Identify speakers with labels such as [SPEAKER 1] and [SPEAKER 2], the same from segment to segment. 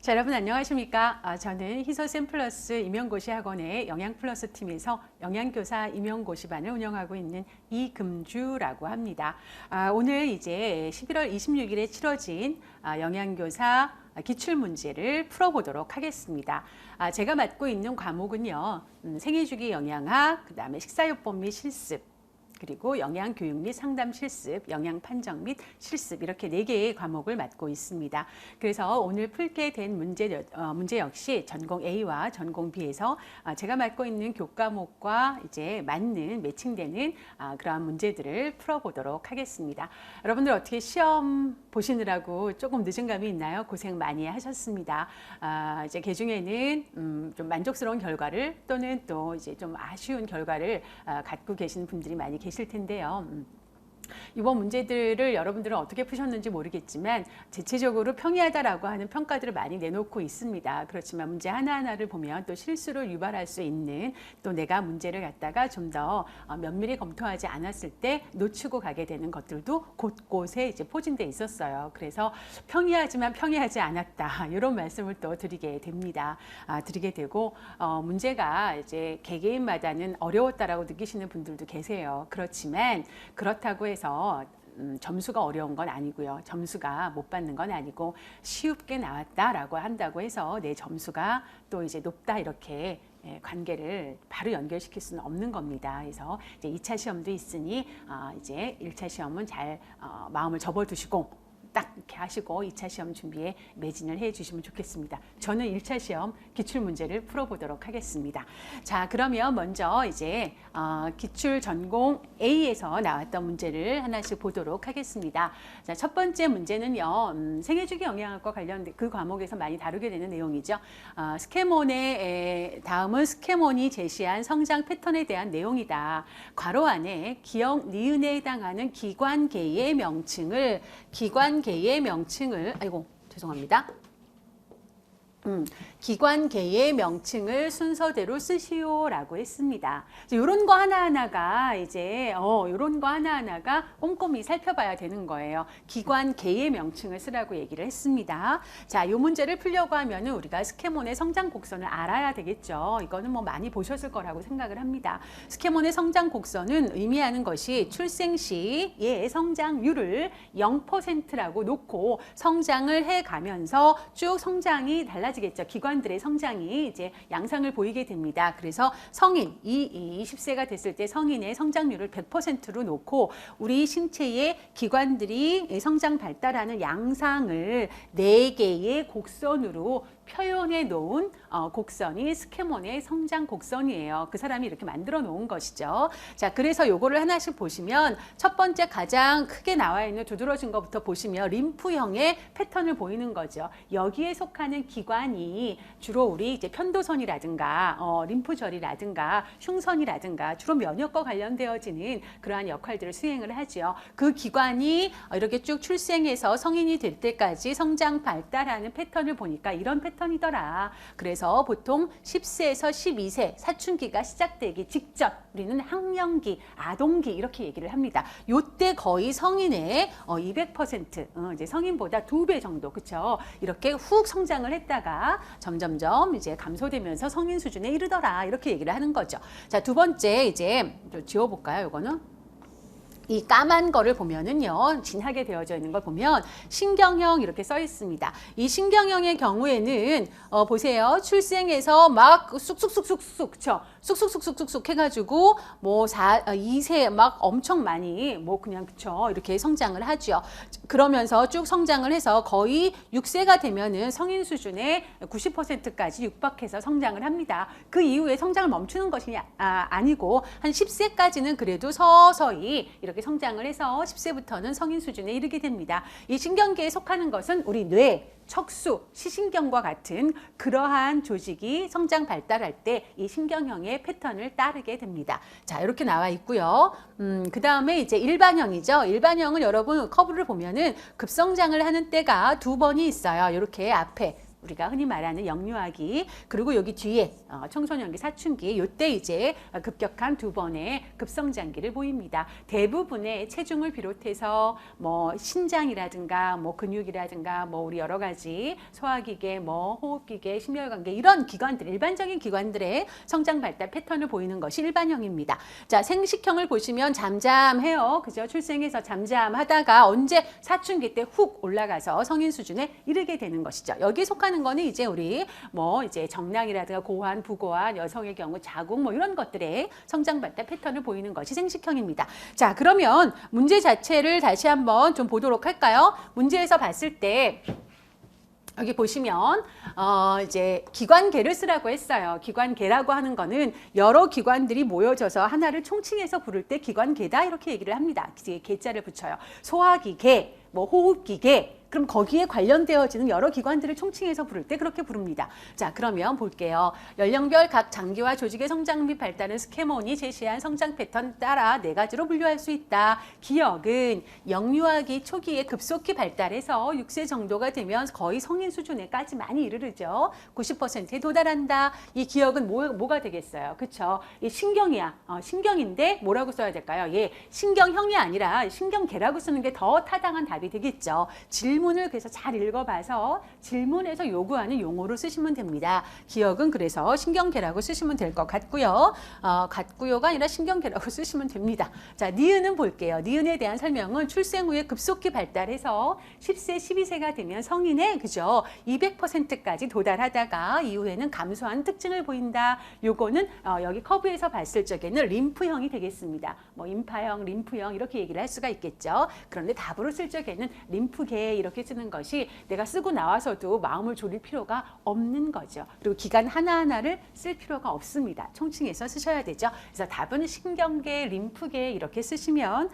[SPEAKER 1] 자, 여러분 안녕하십니까? 저는 희서샘플러스 임용고시 학원의 영양플러스 팀에서 영양교사 임용고시반을 운영하고 있는 이금주라고 합니다. 오늘 이제 11월 26일에 치러진 영양교사 기출문제를 풀어보도록 하겠습니다. 제가 맡고 있는 과목은요, 생애주기 영양학, 그 다음에 식사요법 및 실습, 그리고 영양교육 및 상담 실습, 영양 판정 및 실습 이렇게 4개의 과목을 맡고 있습니다. 그래서 오늘 풀게 된 문제 역시 전공 A와 전공 B에서 제가 맡고 있는 교과목과 이제 맞는 매칭되는 그러한 문제들을 풀어보도록 하겠습니다. 여러분들 어떻게 시험 보시느라고 조금 늦은 감이 있나요? 고생 많이 하셨습니다. 이제 개중에는 좀 만족스러운 결과를 또는 또 이제 좀 아쉬운 결과를 갖고 계시는 분들이 많이 계실 텐데요. 이번 문제들을 여러분들은 어떻게 푸셨는지 모르겠지만 대체적으로 평이하다라고 하는 평가들을 많이 내놓고 있습니다. 그렇지만 문제 하나하나를 보면 또 실수를 유발할 수 있는, 또 내가 문제를 갖다가 좀 더 면밀히 검토하지 않았을 때 놓치고 가게 되는 것들도 곳곳에 이제 포진돼 있었어요. 그래서 평이하지만 평이하지 않았다, 이런 말씀을 또 드리게 됩니다. 드리게 되고 문제가 이제 개개인마다는 어려웠다라고 느끼시는 분들도 계세요. 그렇지만 그렇다고 해서 점수가 어려운 건 아니고요. 점수가 못 받는 건 아니고 쉽게 나왔다라고 한다고 해서 내 점수가 또 이제 높다 이렇게 관계를 바로 연결시킬 수는 없는 겁니다. 그래서 이제 2차 시험도 있으니 이제 1차 시험은 잘 마음을 접어두시고 딱 이렇게 하시고 2차 시험 준비에 매진을 해 주시면 좋겠습니다. 저는 1차 시험 기출문제를 풀어보도록 하겠습니다. 자, 그러면 먼저 이제 기출 전공 A에서 나왔던 문제를 하나씩 보도록 하겠습니다. 자, 첫 번째 문제는요, 생애주기 영양학과 관련된 그 과목에서 많이 다루게 되는 내용이죠. 스케몬의 다음은 스케몬이 제시한 성장 패턴에 대한 내용이다. 괄호 안에 기역, 니은에 해당하는 기관계의 명칭을 아이고 죄송합니다. 기관계의 명칭을 순서대로 쓰시오라고 했습니다. 이런 거 하나하나가 이제 이런 거 하나하나가 꼼꼼히 살펴봐야 되는 거예요. 기관계의 명칭을 쓰라고 얘기를 했습니다. 자, 이 문제를 풀려고 하면은 우리가 스케몬의 성장 곡선을 알아야 되겠죠. 이거는 뭐 많이 보셨을 거라고 생각을 합니다. 스케몬의 성장 곡선은 의미하는 것이 출생 시의 성장률을 0%라고 놓고 성장을 해 가면서 쭉 성장이 달라지겠죠. 기관들의 성장이 이제 양상을 보이게 됩니다. 그래서 성인, 20세가 됐을 때 성인의 성장률을 100%로 놓고 우리 신체의 기관들이 성장 발달하는 양상을 4개의 곡선으로 표현해 놓은 곡선이 스케몬의 성장 곡선이에요. 그 사람이 이렇게 만들어 놓은 것이죠. 자, 그래서 요거를 하나씩 보시면 첫 번째 가장 크게 나와 있는 두드러진 것부터 보시면 림프형의 패턴을 보이는 거죠. 여기에 속하는 기관이 주로 우리 이제 편도선이라든가 림프절이라든가 흉선이라든가 주로 면역과 관련되어지는 그러한 역할들을 수행을 하죠. 그 기관이 이렇게 쭉 출생해서 성인이 될 때까지 성장 발달하는 패턴을 보니까 이런 패턴이더라. 그래서 보통 10세에서 12세 사춘기가 시작되기 직전 우리는 학령기, 아동기 이렇게 얘기를 합니다. 요때 거의 성인의 200% 이제 성인보다 2배 정도, 그렇죠? 이렇게 훅 성장을 했다가 점점점 이제 감소되면서 성인 수준에 이르더라. 이렇게 얘기를 하는 거죠. 자, 두 번째 이제 좀 지워볼까요? 이거는. 이 까만 거를 보면은요, 진하게 되어져 있는 걸 보면 신경형 이렇게 써 있습니다. 이 신경형의 경우에는 보세요. 출생해서 막 쑥쑥쑥쑥쑥, 그쵸? 쑥쑥쑥쑥쑥 해가지고 뭐 2세 막 엄청 많이 뭐 그냥 그쵸? 이렇게 성장을 하죠. 그러면서 쭉 성장을 해서 거의 6세가 되면은 성인 수준의 90%까지 육박해서 성장을 합니다. 그 이후에 성장을 멈추는 것이 아니고 한 10세까지는 그래도 서서히 이렇게 성장을 해서 10세부터는 성인 수준에 이르게 됩니다. 이 신경계에 속하는 것은 우리 뇌, 척수, 시신경과 같은 그러한 조직이 성장 발달할 때 이 신경형의 패턴을 따르게 됩니다. 자, 이렇게 나와 있고요. 그 다음에 이제 일반형이죠. 일반형은 여러분 커브를 보면은 급성장을 하는 때가 2번이 있어요. 이렇게 앞에 우리가 흔히 말하는 영유아기, 그리고 여기 뒤에 청소년기, 사춘기, 요때 이제 급격한 두 번의 급성장기를 보입니다. 대부분의 체중을 비롯해서 뭐 신장이라든가 뭐 근육이라든가 뭐 우리 여러 가지 소화기계, 뭐 호흡기계, 심혈관계 이런 기관들, 일반적인 기관들의 성장 발달 패턴을 보이는 것이 일반형입니다. 자, 생식형을 보시면 잠잠해요. 그죠? 출생해서 잠잠하다가 언제 사춘기 때 훅 올라가서 성인 수준에 이르게 되는 것이죠. 여기에 속하는 거는 이제 우리 뭐 이제 정량이라든가 고환, 부고환, 여성의 경우 자궁 뭐 이런 것들의 성장 발달 패턴을 보이는 것이 생식형입니다. 자, 그러면 문제 자체를 다시 한번 좀 보도록 할까요? 문제에서 봤을 때 여기 보시면 이제 기관계를 쓰라고 했어요. 기관계라고 하는 거는 여러 기관들이 모여져서 하나를 총칭해서 부를 때 기관계다 이렇게 얘기를 합니다. 계자를 붙여요. 소화기계, 뭐 호흡기계, 그럼 거기에 관련되어지는 여러 기관들을 총칭해서 부를 때 그렇게 부릅니다. 자, 그러면 볼게요. 연령별 각 장기와 조직의 성장 및 발달은 스캐몬이 제시한 성장 패턴 따라 네 가지로 분류할 수 있다. 기억은 영유아기 초기에 급속히 발달해서 6세 정도가 되면 거의 성인 수준에까지 많이 이르르죠. 90%에 도달한다. 이 기억은 뭐가 되겠어요? 그쵸? 이 신경이야. 신경인데 뭐라고 써야 될까요? 예, 신경형이 아니라 신경계라고 쓰는 게 더 타당한 답이 되겠죠. 질문을 그래서 잘 읽어봐서 질문에서 요구하는 용어로 쓰시면 됩니다. 기억은 그래서 신경계라고 쓰시면 될 것 같고요. 같고요가 아니라 신경계라고 쓰시면 됩니다. 자, 니은은 볼게요. 니은에 대한 설명은 출생 후에 급속히 발달해서 10세, 12세가 되면 성인의 그죠? 200%까지 도달하다가 이후에는 감소한 특징을 보인다. 요거는 여기 커브에서 봤을 적에는 림프형이 되겠습니다. 뭐 임파형, 림프형 이렇게 얘기를 할 수가 있겠죠. 그런데 답으로 쓸 적에는 림프계 이렇게 쓰는 것이 내가 쓰고 나와서도 마음을 졸일 필요가 없는 거죠. 그리고 기간 하나하나를 쓸 필요가 없습니다. 총칭해서 쓰셔야 되죠. 그래서 답은 신경계, 림프계 이렇게 쓰시면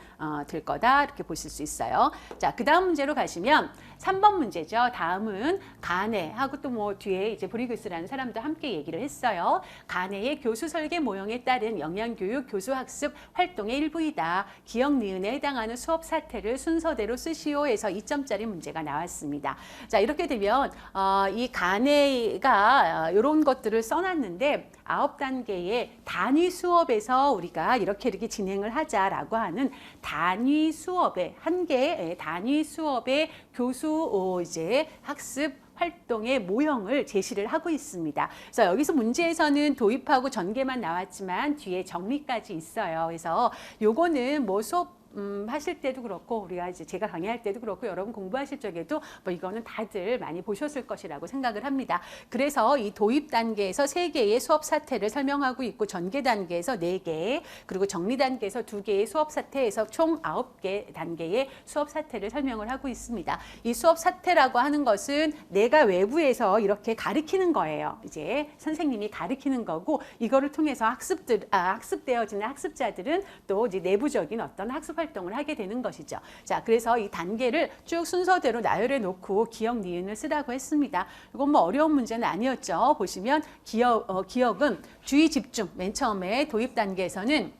[SPEAKER 1] 될 거다 이렇게 보실 수 있어요. 자, 그 다음 문제로 가시면 3번 문제죠. 다음은 간해하고 또 뭐 뒤에 이제 브리그스라는 사람도 함께 얘기를 했어요. 간해의 교수 설계 모형에 따른 영양교육 교수학습 활동의 일부이다. 기억 니은에 해당하는 수업 사태를 순서대로 쓰시오 해서 2점짜리 문제가 나왔습니다. 자, 이렇게 되면 이 간해가 이런 것들을 써놨는데 9단계의 단위 수업에서 우리가 이렇게 진행을 하자라고 하는 단위 수업의 한 개의 단위 수업의 교수 이제 학습 활동의 모형을 제시를 하고 있습니다. 그래서 여기서 문제에서는 도입하고 전개만 나왔지만 뒤에 정리까지 있어요. 그래서 요거는 뭐 수업 하실 때도 그렇고 우리가 이제 제가 강의할 때도 그렇고 여러분 공부하실 적에도 뭐 이거는 다들 많이 보셨을 것이라고 생각을 합니다. 그래서 이 도입 단계에서 3개의 수업 사태를 설명하고 있고 전개 단계에서 4개 그리고 정리 단계에서 2개의 수업 사태에서 총 9개 단계의 수업 사태를 설명을 하고 있습니다. 이 수업 사태라고 하는 것은 내가 외부에서 이렇게 가르치는 거예요. 이제 선생님이 가르치는 거고 이거를 통해서 학습되어지는 학습자들은 또 이제 내부적인 어떤 학습 활동을 하게 되는 것이죠. 자, 그래서 이 단계를 쭉 순서대로 나열해 놓고 기억 니은을 쓰라고 했습니다. 이건 뭐 어려운 문제는 아니었죠. 보시면 기억은 주의 집중. 맨 처음에 도입 단계에서는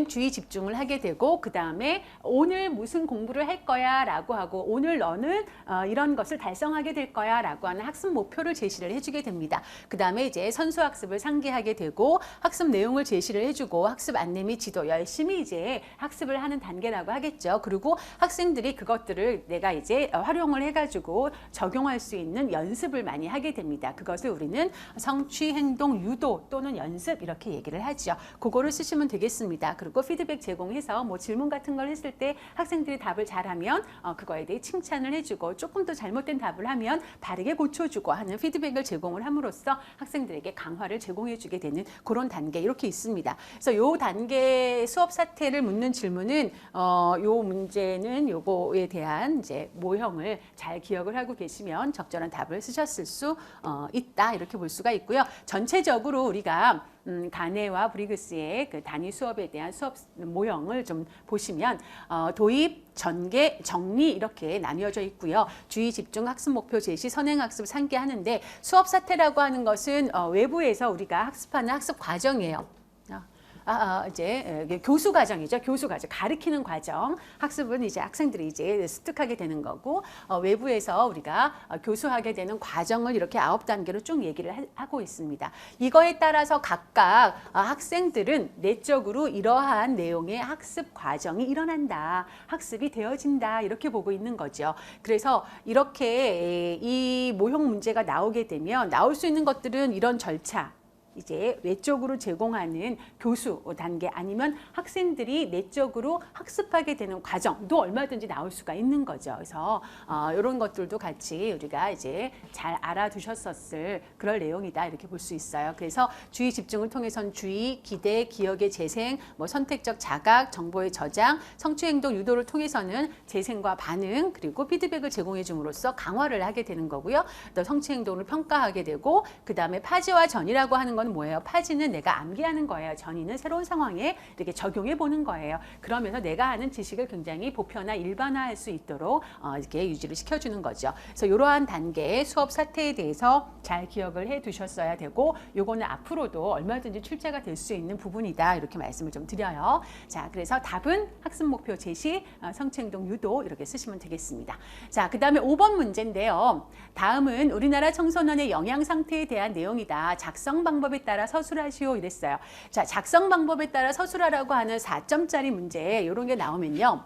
[SPEAKER 1] 주의 집중을 하게 되고 그 다음에 오늘 무슨 공부를 할 거야 라고 하고 오늘 너는 이런 것을 달성하게 될 거야 라고 하는 학습 목표를 제시를 해주게 됩니다. 그 다음에 이제 선수학습을 상기하게 되고 학습 내용을 제시를 해주고 학습 안내 및 지도 열심히 이제 학습을 하는 단계라고 하겠죠. 그리고 학생들이 그것들을 내가 이제 활용을 해가지고 적용할 수 있는 연습을 많이 하게 됩니다. 그것을 우리는 성취, 행동, 유도 또는 연습 이렇게 얘기를 하죠. 그거를 쓰시면 되겠습니다. 그리고 피드백 제공해서 뭐 질문 같은 걸 했을 때 학생들이 답을 잘하면 그거에 대해 칭찬을 해주고 조금 더 잘못된 답을 하면 바르게 고쳐주고 하는 피드백을 제공을 함으로써 학생들에게 강화를 제공해주게 되는 그런 단계 이렇게 있습니다. 그래서 요 단계 수업 사태를 묻는 질문은 요 문제는 요거에 대한 이제 모형을 잘 기억을 하고 계시면 적절한 답을 쓰셨을 수 있다 이렇게 볼 수가 있고요. 전체적으로 우리가 간해와 브리그스의 그 단위 수업에 대한 수업 모형을 좀 보시면 도입, 전개, 정리 이렇게 나뉘어져 있고요. 주의, 집중, 학습 목표 제시, 선행 학습 상기하는데 수업 사태라고 하는 것은 외부에서 우리가 학습하는 학습 과정이에요. 이제 교수 과정이죠. 교수 과정, 가르치는 과정. 학습은 이제 학생들이 이제 습득하게 되는 거고, 외부에서 우리가 교수하게 되는 과정을 이렇게 9단계로 쭉 얘기를 하고 있습니다. 이거에 따라서 각각 학생들은 내적으로 이러한 내용의 학습 과정이 일어난다. 학습이 되어진다. 이렇게 보고 있는 거죠. 그래서 이렇게 이 모형 문제가 나오게 되면 나올 수 있는 것들은 이런 절차, 이제 외적으로 제공하는 교수 단계 아니면 학생들이 내적으로 학습하게 되는 과정도 얼마든지 나올 수가 있는 거죠. 그래서 이런 것들도 같이 우리가 이제 잘 알아두셨었을 그럴 내용이다 이렇게 볼 수 있어요. 그래서 주의 집중을 통해선 주의, 기대, 기억의 재생, 뭐 선택적 자각, 정보의 저장, 성취행동 유도를 통해서는 재생과 반응 그리고 피드백을 제공해 줌으로써 강화를 하게 되는 거고요. 또 성취행동을 평가하게 되고 그 다음에 파지와 전이라고 하는 건 뭐예요? 파지는 내가 암기하는 거예요. 전이는 새로운 상황에 이렇게 적용해 보는 거예요. 그러면서 내가 아는 지식을 굉장히 보편화, 일반화할 수 있도록 이렇게 유지를 시켜주는 거죠. 그래서 이러한 단계의 수업 사태에 대해서 잘 기억을 해 두셨어야 되고 요거는 앞으로도 얼마든지 출제가 될 수 있는 부분이다. 이렇게 말씀을 좀 드려요. 자, 그래서 답은 학습 목표 제시, 성취행동 유도 이렇게 쓰시면 되겠습니다. 자, 그 다음에 5번 문제인데요. 다음은 우리나라 청소년의 영양 상태에 대한 내용이다. 작성 방법에 따라 서술하시오 이랬어요. 자, 작성 방법에 따라 서술하라고 하는 4점짜리 문제 이런 게 나오면요.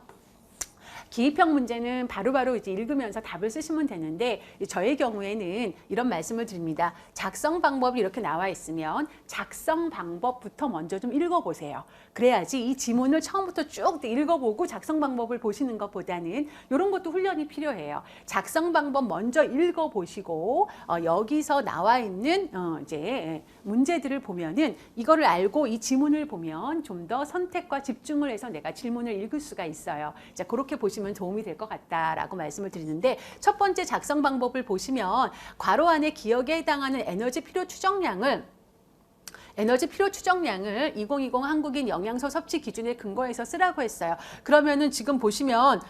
[SPEAKER 1] 기입형 문제는 바로바로 이제 읽으면서 답을 쓰시면 되는데 저의 경우에는 이런 말씀을 드립니다. 작성 방법이 이렇게 나와 있으면 작성 방법부터 먼저 좀 읽어보세요. 그래야지 이 지문을 처음부터 쭉 읽어보고 작성 방법을 보시는 것보다는 이런 것도 훈련이 필요해요. 작성 방법 먼저 읽어보시고 여기서 나와 있는 이제 문제들을 보면은 이거를 알고 이 지문을 보면 좀 더 선택과 집중을 해서 내가 질문을 읽을 수가 있어요. 자, 그렇게 보시면 도움이 될 것 같다라고 말씀을 드리는데 첫 번째 작성 방법을 보시면 괄호 안에 기억에 해당하는 에너지 필요 추정량을 2020 한국인 영양소 섭취 기준에 근거해서 쓰라고 했어요. 그러면은 지금 보시면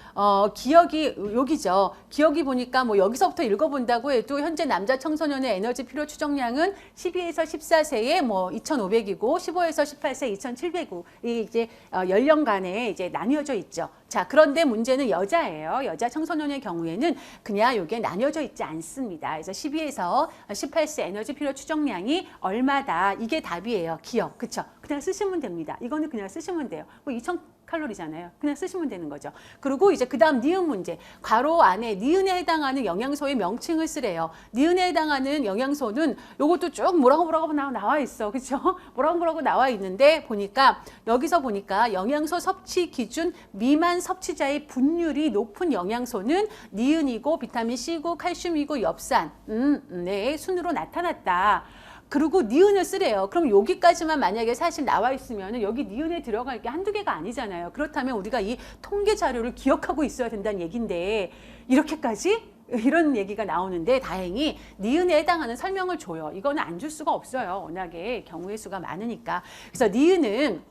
[SPEAKER 1] 기억이 여기죠. 기억이 보니까 뭐 여기서부터 읽어본다고 해도 현재 남자 청소년의 에너지 필요 추정량은 12에서 14세에 뭐 2,500이고 15에서 18세 2,700이 이제 연령간에 이제 나뉘어져 있죠. 자, 그런데 문제는 여자예요. 여자 청소년의 경우에는 그냥 이게 나뉘어져 있지 않습니다. 그래서 12에서 18세 에너지 필요 추정량이 얼마다 이게 답이에요. 기억, 그쵸? 그냥 쓰시면 됩니다. 이거는 그냥 쓰시면 돼요. 뭐 2,000칼로리잖아요. 그냥 쓰시면 되는 거죠. 그리고 이제 그 다음 니은 문제. 괄호 안에 니은에 해당하는 영양소의 명칭을 쓰래요. 니은에 해당하는 영양소는 요것도 쭉 뭐라고 나와 있어. 그쵸? 뭐라고 나와 있는데 보니까 여기서 보니까 영양소 섭취 기준 미만 섭취자의 분율이 높은 영양소는 니은이고 비타민 C고 칼슘이고 엽산. 네, 순으로 나타났다. 그리고 니은을 쓰래요. 그럼 여기까지만 만약에 사실 나와 있으면 여기 니은에 들어갈 게 한두 개가 아니잖아요. 그렇다면 우리가 이 통계 자료를 기억하고 있어야 된다는 얘기인데 이렇게까지? 이런 얘기가 나오는데 다행히 니은에 해당하는 설명을 줘요. 이거는 안 줄 수가 없어요. 워낙에 경우의 수가 많으니까. 그래서 니은은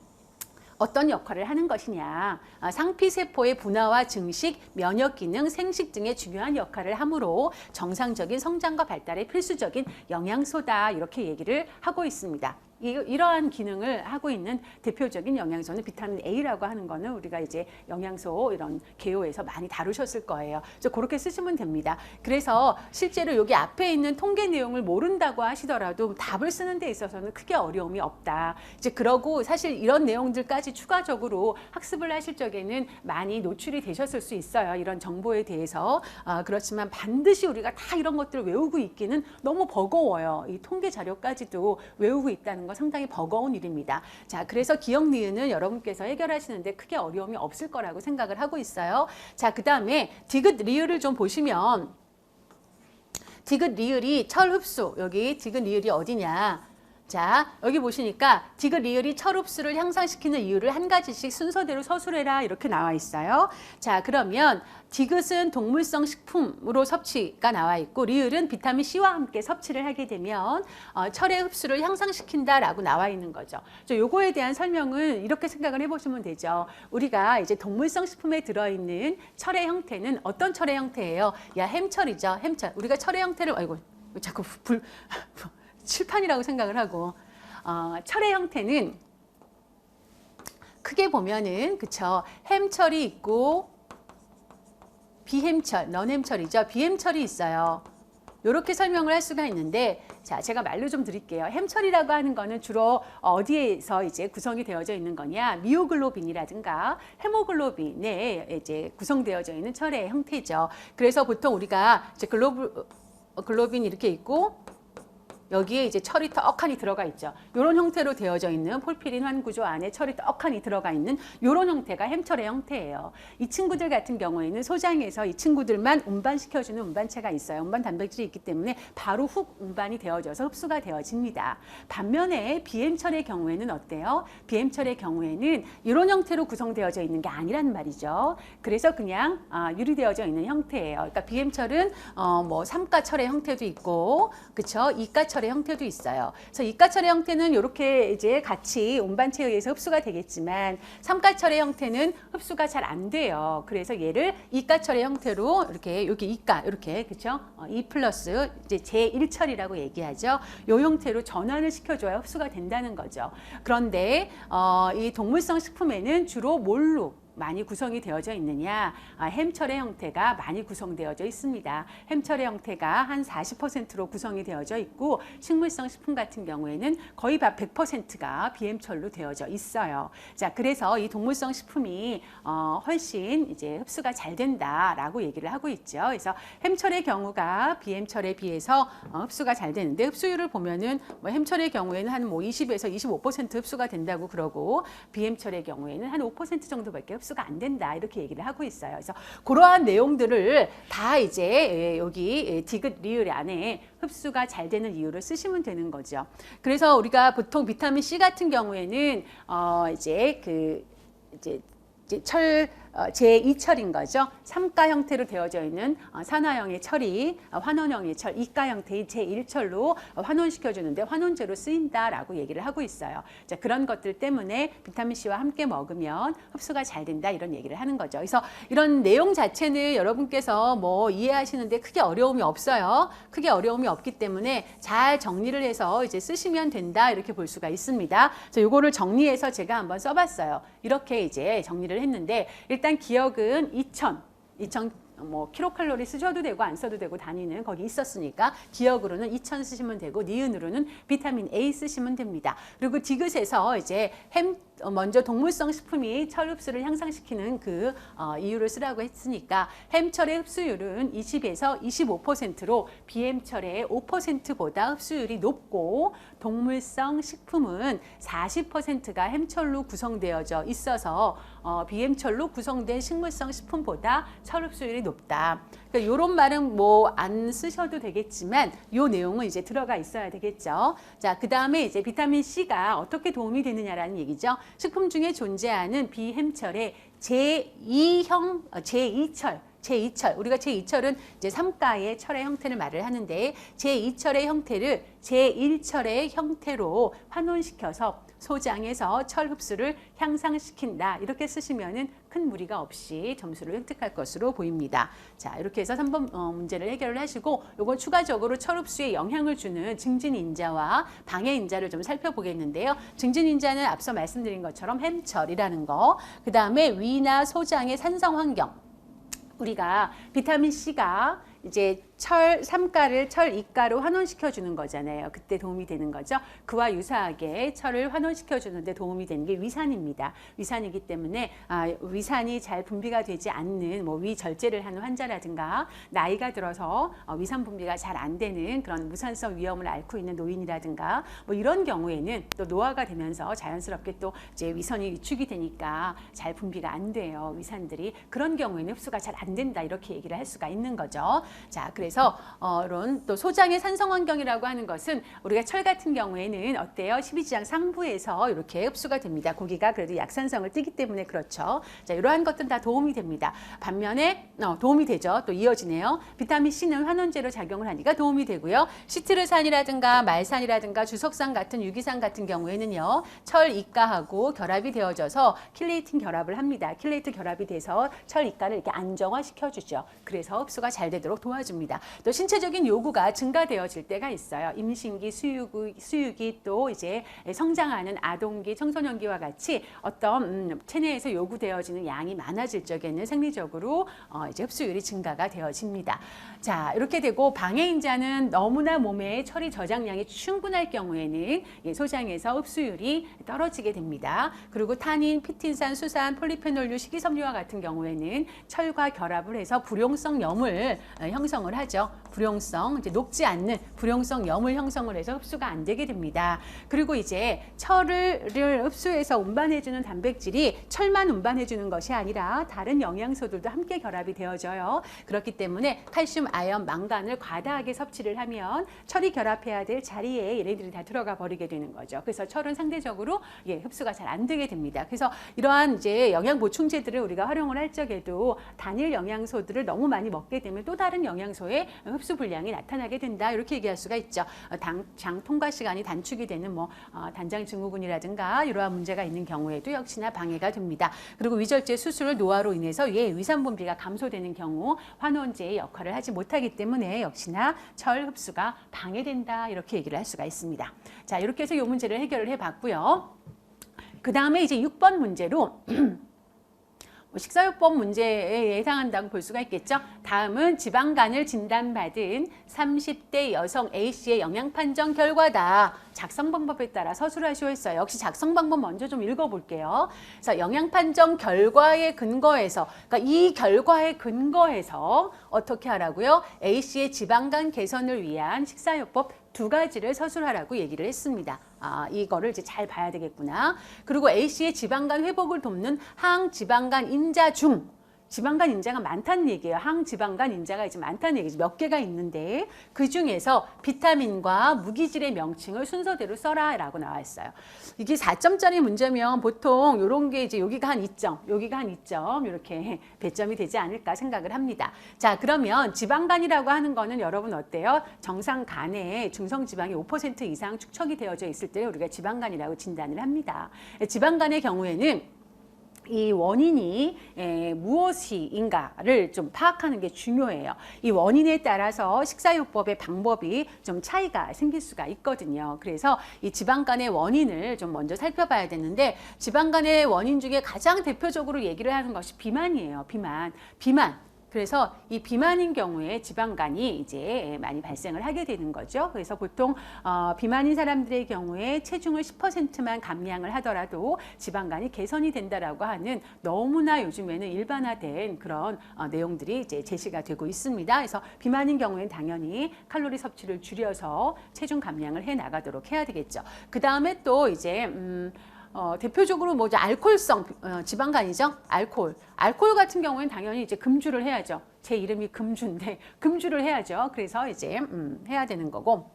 [SPEAKER 1] 어떤 역할을 하는 것이냐. 상피세포의 분화와 증식, 면역 기능, 생식 등의 중요한 역할을 하므로 정상적인 성장과 발달에 필수적인 영양소다. 이렇게 얘기를 하고 있습니다. 이러한 기능을 하고 있는 대표적인 영양소는 비타민 A라고 하는 거는 우리가 이제 영양소 이런 개요에서 많이 다루셨을 거예요. 그래서 그렇게 쓰시면 됩니다. 그래서 실제로 여기 앞에 있는 통계 내용을 모른다고 하시더라도 답을 쓰는 데 있어서는 크게 어려움이 없다. 이제 그러고 사실 이런 내용들까지 추가적으로 학습을 하실 적에는 많이 노출이 되셨을 수 있어요. 이런 정보에 대해서. 그렇지만 반드시 우리가 다 이런 것들을 외우고 있기는 너무 버거워요. 이 통계 자료까지도 외우고 있다는 건 상당히 버거운 일입니다. 자, 그래서 기억 니은은 여러분께서 해결하시는데 크게 어려움이 없을 거라고 생각을 하고 있어요. 자, 그 다음에 디귿 리을을 좀 보시면 디귿 리을이 철 흡수, 여기 디귿 리을이 어디냐? 자, 여기 보시니까 디귿 리을이 철 흡수를 향상시키는 이유를 한 가지씩 순서대로 서술해라 이렇게 나와 있어요. 자, 그러면 디귿은 동물성 식품으로 섭취가 나와 있고 리을은 비타민 C와 함께 섭취를 하게 되면 철의 흡수를 향상시킨다라고 나와 있는 거죠. 요거에 대한 설명은 이렇게 생각을 해보시면 되죠. 우리가 이제 동물성 식품에 들어있는 철의 형태는 어떤 철의 형태예요? 야, 햄철이죠. 햄철. 우리가 철의 형태를 아이고 자꾸 칠판이라고 생각을 하고 철의 형태는 크게 보면은 그쵸, 햄철이 있고 비햄철, 넌햄철이죠. 비햄철이 있어요. 이렇게 설명을 할 수가 있는데, 자, 제가 말로 좀 드릴게요. 햄철이라고 하는 거는 주로 어디에서 이제 구성이 되어져 있는 거냐? 미오글로빈이라든가 헤모글로빈에 이제 구성되어져 있는 철의 형태죠. 그래서 보통 우리가 이제 글로빈 이렇게 있고 여기에 이제 철이 떡하니 들어가 있죠. 이런 형태로 되어져 있는 폴피린 환구조 안에 철이 떡하니 들어가 있는 이런 형태가 햄철의 형태예요. 이 친구들 같은 경우에는 소장에서 이 친구들만 운반시켜주는 운반체가 있어요. 운반 단백질이 있기 때문에 바로 훅 운반이 되어져서 흡수가 되어집니다. 반면에 비햄철의 경우에는 어때요? 비햄철의 경우에는 이런 형태로 구성되어져 있는 게 아니란 말이죠. 그래서 그냥 유리되어져 있는 형태예요. 그러니까 비햄철은 뭐 삼가철의 형태도 있고, 그쵸? 이가철의 형태도 있어요. 그래서 이가철의 형태는 이렇게 이제 같이 운반체에 의해서 흡수가 되겠지만 삼가철의 형태는 흡수가 잘 안 돼요. 그래서 얘를 이가철의 형태로 이렇게 여기 이가 이렇게 그렇죠? 2 플러스 이제 제1철이라고 얘기하죠. 이 형태로 전환을 시켜줘야 흡수가 된다는 거죠. 그런데 이 동물성 식품에는 주로 뭘로 많이 구성이 되어져 있느냐? 햄철의 형태가 많이 구성되어져 있습니다. 햄철의 형태가 한 40%로 구성이 되어져 있고, 식물성 식품 같은 경우에는 거의 100%가 비햄철로 되어져 있어요. 자, 그래서 이 동물성 식품이 훨씬 이제 흡수가 잘 된다라고 얘기를 하고 있죠. 그래서 햄철의 경우가 비햄철에 비해서 흡수가 잘 되는데, 흡수율을 보면은 뭐 햄철의 경우에는 한 뭐 20에서 25% 흡수가 된다고 그러고, 비햄철의 경우에는 한 5% 정도밖에 흡수가 안 된다 이렇게 얘기를 하고 있어요. 그래서 그러한 내용들을 다 이제 여기 디귿 리을 안에 흡수가 잘 되는 이유를 쓰시면 되는 거죠. 그래서 우리가 보통 비타민 C 같은 경우에는 이제 철 제2철인 거죠. 3가 형태로 되어져 있는 산화형의 철이 환원형의 철, 2가 형태의 제1철로 환원시켜주는데 환원제로 쓰인다라고 얘기를 하고 있어요. 자, 그런 것들 때문에 비타민C와 함께 먹으면 흡수가 잘 된다 이런 얘기를 하는 거죠. 그래서 이런 내용 자체는 여러분께서 뭐 이해하시는데 크게 어려움이 없어요. 크게 어려움이 없기 때문에 잘 정리를 해서 이제 쓰시면 된다 이렇게 볼 수가 있습니다. 그래서 요거를 정리해서 제가 한번 써봤어요. 이렇게 이제 정리를 했는데, 일단 기억은 2000 뭐 킬로칼로리 쓰셔도 되고 안 써도 되고 단위는 거기 있었으니까 기억으로는 2000 쓰시면 되고, 니은으로는 비타민 A 쓰시면 됩니다. 그리고 디귿에서 이제 먼저 동물성 식품이 철 흡수를 향상시키는 그 이유를 쓰라고 했으니까 햄철의 흡수율은 20에서 25%로 비햄철의 5%보다 흡수율이 높고, 동물성 식품은 40%가 햄철로 구성되어져 있어서 비햄철로 구성된 식물성 식품보다 철 흡수율이 높다. 그러니까 이런 말은 뭐 안 쓰셔도 되겠지만 이 내용은 이제 들어가 있어야 되겠죠. 자, 그 다음에 이제 비타민 C가 어떻게 도움이 되느냐라는 얘기죠. 식품 중에 존재하는 비햄철의 제2형, 제2철, 우리가 제2철은 이제 3가의 철의 형태를 말을 하는데, 제2철의 형태를 제1철의 형태로 환원시켜서 소장에서 철 흡수를 향상시킨다. 이렇게 쓰시면은 큰 무리가 없이 점수를 획득할 것으로 보입니다. 자, 이렇게 해서 3번 문제를 해결을 하시고, 요건 추가적으로 철 흡수에 영향을 주는 증진인자와 방해인자를 좀 살펴보겠는데요. 증진인자는 앞서 말씀드린 것처럼 햄철이라는 거, 그 다음에 위나 소장의 산성 환경, 우리가 비타민 C가 이제 철 3가를 철 2가로 환원시켜 주는 거잖아요. 그때 도움이 되는 거죠. 그와 유사하게 철을 환원시켜 주는데 도움이 되는 게 위산입니다. 위산이기 때문에 위산이 잘 분비가 되지 않는 뭐 위절제를 하는 환자라든가, 나이가 들어서 위산 분비가 잘 안 되는 그런 무산성 위염을 앓고 있는 노인이라든가, 뭐 이런 경우에는 또 노화가 되면서 자연스럽게 또 이제 위산이 위축이 되니까 잘 분비가 안 돼요. 위산들이. 그런 경우에는 흡수가 잘 안 된다 이렇게 얘기를 할 수가 있는 거죠. 자, 그래서 이런 또 소장의 산성 환경이라고 하는 것은 우리가 철 같은 경우에는 어때요? 12지장 상부에서 이렇게 흡수가 됩니다. 고기가 그래도 약산성을 띠기 때문에 그렇죠. 자, 이러한 것들은 다 도움이 됩니다. 반면에 도움이 되죠. 또 이어지네요. 비타민 C는 환원제로 작용을 하니까 도움이 되고요. 시트르산이라든가 말산이라든가 주석산 같은 유기산 같은 경우에는요, 철 2가하고 결합이 되어져서 킬레이팅 결합을 합니다. 킬레이트 결합이 돼서 철 2가를 이렇게 안정화시켜주죠. 그래서 흡수가 잘 되도록 도와줍니다. 또 신체적인 요구가 증가되어질 때가 있어요. 임신기, 수유기 또 이제 성장하는 아동기, 청소년기와 같이 어떤 체내에서 요구되어지는 양이 많아질 적에는 생리적으로 이제 흡수율이 증가가 되어집니다. 자, 이렇게 되고 방해인자는 너무나 몸에 철이 저장량이 충분할 경우에는 소장에서 흡수율이 떨어지게 됩니다. 그리고 타닌, 피틴산, 수산, 폴리페놀류, 식이섬유와 같은 경우에는 철과 결합을 해서 불용성 염을 형성을 하죠. 불용성, 이제 녹지 않는 불용성 염을 형성을 해서 흡수가 안 되게 됩니다. 그리고 이제 철을 흡수해서 운반해주는 단백질이 철만 운반해주는 것이 아니라 다른 영양소들도 함께 결합이 되어져요. 그렇기 때문에 칼슘, 아연, 망간을 과다하게 섭취를 하면 철이 결합해야 될 자리에 얘네들이 다 들어가 버리게 되는 거죠. 그래서 철은 상대적으로 흡수가 잘 안 되게 됩니다. 그래서 이러한 이제 영양 보충제들을 우리가 활용을 할 적에도 단일 영양소들을 너무 많이 먹게 되면 또 다른 영양소의 흡수 불량이 나타나게 된다. 이렇게 얘기할 수가 있죠. 장 통과 시간이 단축이 되는 단장 증후군이라든가 이러한 문제가 있는 경우에도 역시나 방해가 됩니다. 그리고 위절제 수술, 노화로 인해서 위산 분비가 감소되는 경우 환원제의 역할을 하지 못하기 때문에 역시나 철 흡수가 방해된다. 이렇게 얘기를 할 수가 있습니다. 자, 이렇게 해서 이 문제를 해결을 해봤고요. 그 다음에 이제 6번 문제로 식사요법 문제에 해당한다고 볼 수가 있겠죠. 다음은 지방간을 진단받은 30대 여성 A씨의 영양 판정 결과다. 작성 방법에 따라 서술하시오 했어요. 역시 작성 방법 먼저 좀 읽어볼게요. 그래서 영양 판정 결과에 근거해서, 그러니까 이 결과에 근거해서 어떻게 하라고요? A씨의 지방간 개선을 위한 식사요법 2가지를 서술하라고 얘기를 했습니다. 이거를 이제 잘 봐야 되겠구나. 그리고 A씨의 지방간 회복을 돕는 항지방간 인자 중, 지방간 인자가 많다는 얘기예요. 항지방간 인자가 이제 많다는 얘기죠. 몇 개가 있는데 그 중에서 비타민과 무기질의 명칭을 순서대로 써라라고 나와 있어요. 이게 4점짜리 문제면 보통 이런 게 이제 여기가 한 2점, 여기가 한 2점 이렇게 배점이 되지 않을까 생각을 합니다. 자, 그러면 지방간이라고 하는 거는 여러분 어때요? 정상 간에 중성 지방이 5% 이상 축적이 되어져 있을 때 우리가 지방간이라고 진단을 합니다. 지방간의 경우에는 이 원인이 무엇인가를 좀 파악하는 게 중요해요. 이 원인에 따라서 식사요법의 방법이 좀 차이가 생길 수가 있거든요. 그래서 이 지방간의 원인을 좀 먼저 살펴봐야 되는데, 지방간의 원인 중에 가장 대표적으로 얘기를 하는 것이 비만이에요. 비만. 그래서 이 비만인 경우에 지방간이 이제 많이 발생을 하게 되는 거죠. 그래서 보통 비만인 사람들의 경우에 체중을 10%만 감량을 하더라도 지방간이 개선이 된다라고 하는 너무나 요즘에는 일반화된 그런 내용들이 이제 제시가 되고 있습니다. 그래서 비만인 경우에는 당연히 칼로리 섭취를 줄여서 체중 감량을 해 나가도록 해야 되겠죠. 그 다음에 또 이제 대표적으로 뭐죠? 알코올성 지방간이죠. 알코올 같은 경우에는 당연히 이제 금주를 해야죠. 제 이름이 금주인데 금주를 해야죠. 그래서 이제 해야 되는 거고.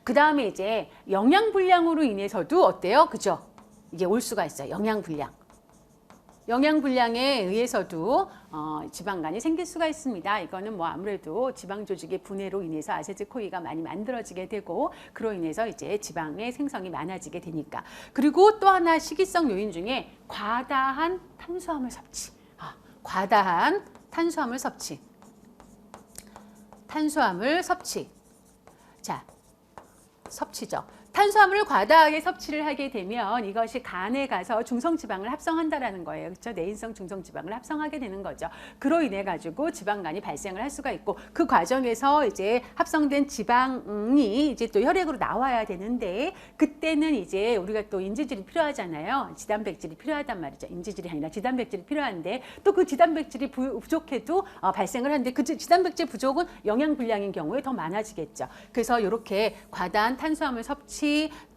[SPEAKER 1] 그 다음에 이제 영양 불량으로 인해서도 어때요? 그죠? 이게 올 수가 있어요. 영양 불량에 의해서도 지방간이 생길 수가 있습니다. 이거는 뭐 아무래도 지방 조직의 분해로 인해서 아세트코이가 많이 만들어지게 되고, 그로 인해서 이제 지방의 생성이 많아지게 되니까. 그리고 또 하나 식이성 요인 중에 과다한 탄수화물 섭취. 과다한 탄수화물 섭취. 자, 섭취죠. 탄수화물을 과다하게 섭취를 하게 되면 이것이 간에 가서 중성지방을 합성한다라는 거예요. 그렇죠? 내인성 중성지방을 합성하게 되는 거죠. 그로 인해 가지고 지방간이 발생을 할 수가 있고, 그 과정에서 이제 합성된 지방이 이제 또 혈액으로 나와야 되는데, 그때는 이제 우리가 또 인지질이 필요하잖아요. 지단백질이 필요하단 말이죠. 인지질이 아니라 지단백질이 필요한데, 또 그 지단백질이 부족해도 발생을 하는데, 그 지단백질 부족은 영양 불량인 경우에 더 많아지겠죠. 그래서 이렇게 과다한 탄수화물 섭취,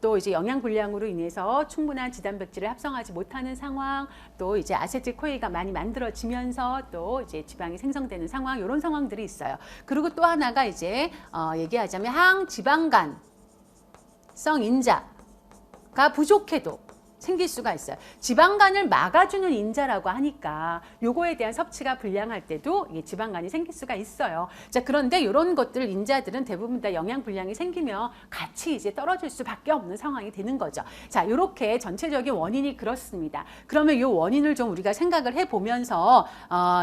[SPEAKER 1] 또 이제 영양 불량으로 인해서 충분한 지단백질을 합성하지 못하는 상황, 또 이제 아세틸코이가 많이 만들어지면서 또 이제 지방이 생성되는 상황, 이런 상황들이 있어요. 그리고 또 하나가 이제 얘기하자면 항지방간성 인자가 부족해도 생길 수가 있어요. 지방간을 막아주는 인자라고 하니까 요거에 대한 섭취가 불량할 때도 이게 지방간이 생길 수가 있어요. 자, 그런데 이런 것들 인자들은 대부분 다 영양 불량이 생기면 같이 이제 떨어질 수밖에 없는 상황이 되는 거죠. 자, 이렇게 전체적인 원인이 그렇습니다. 그러면 이 원인을 좀 우리가 생각을 해보면서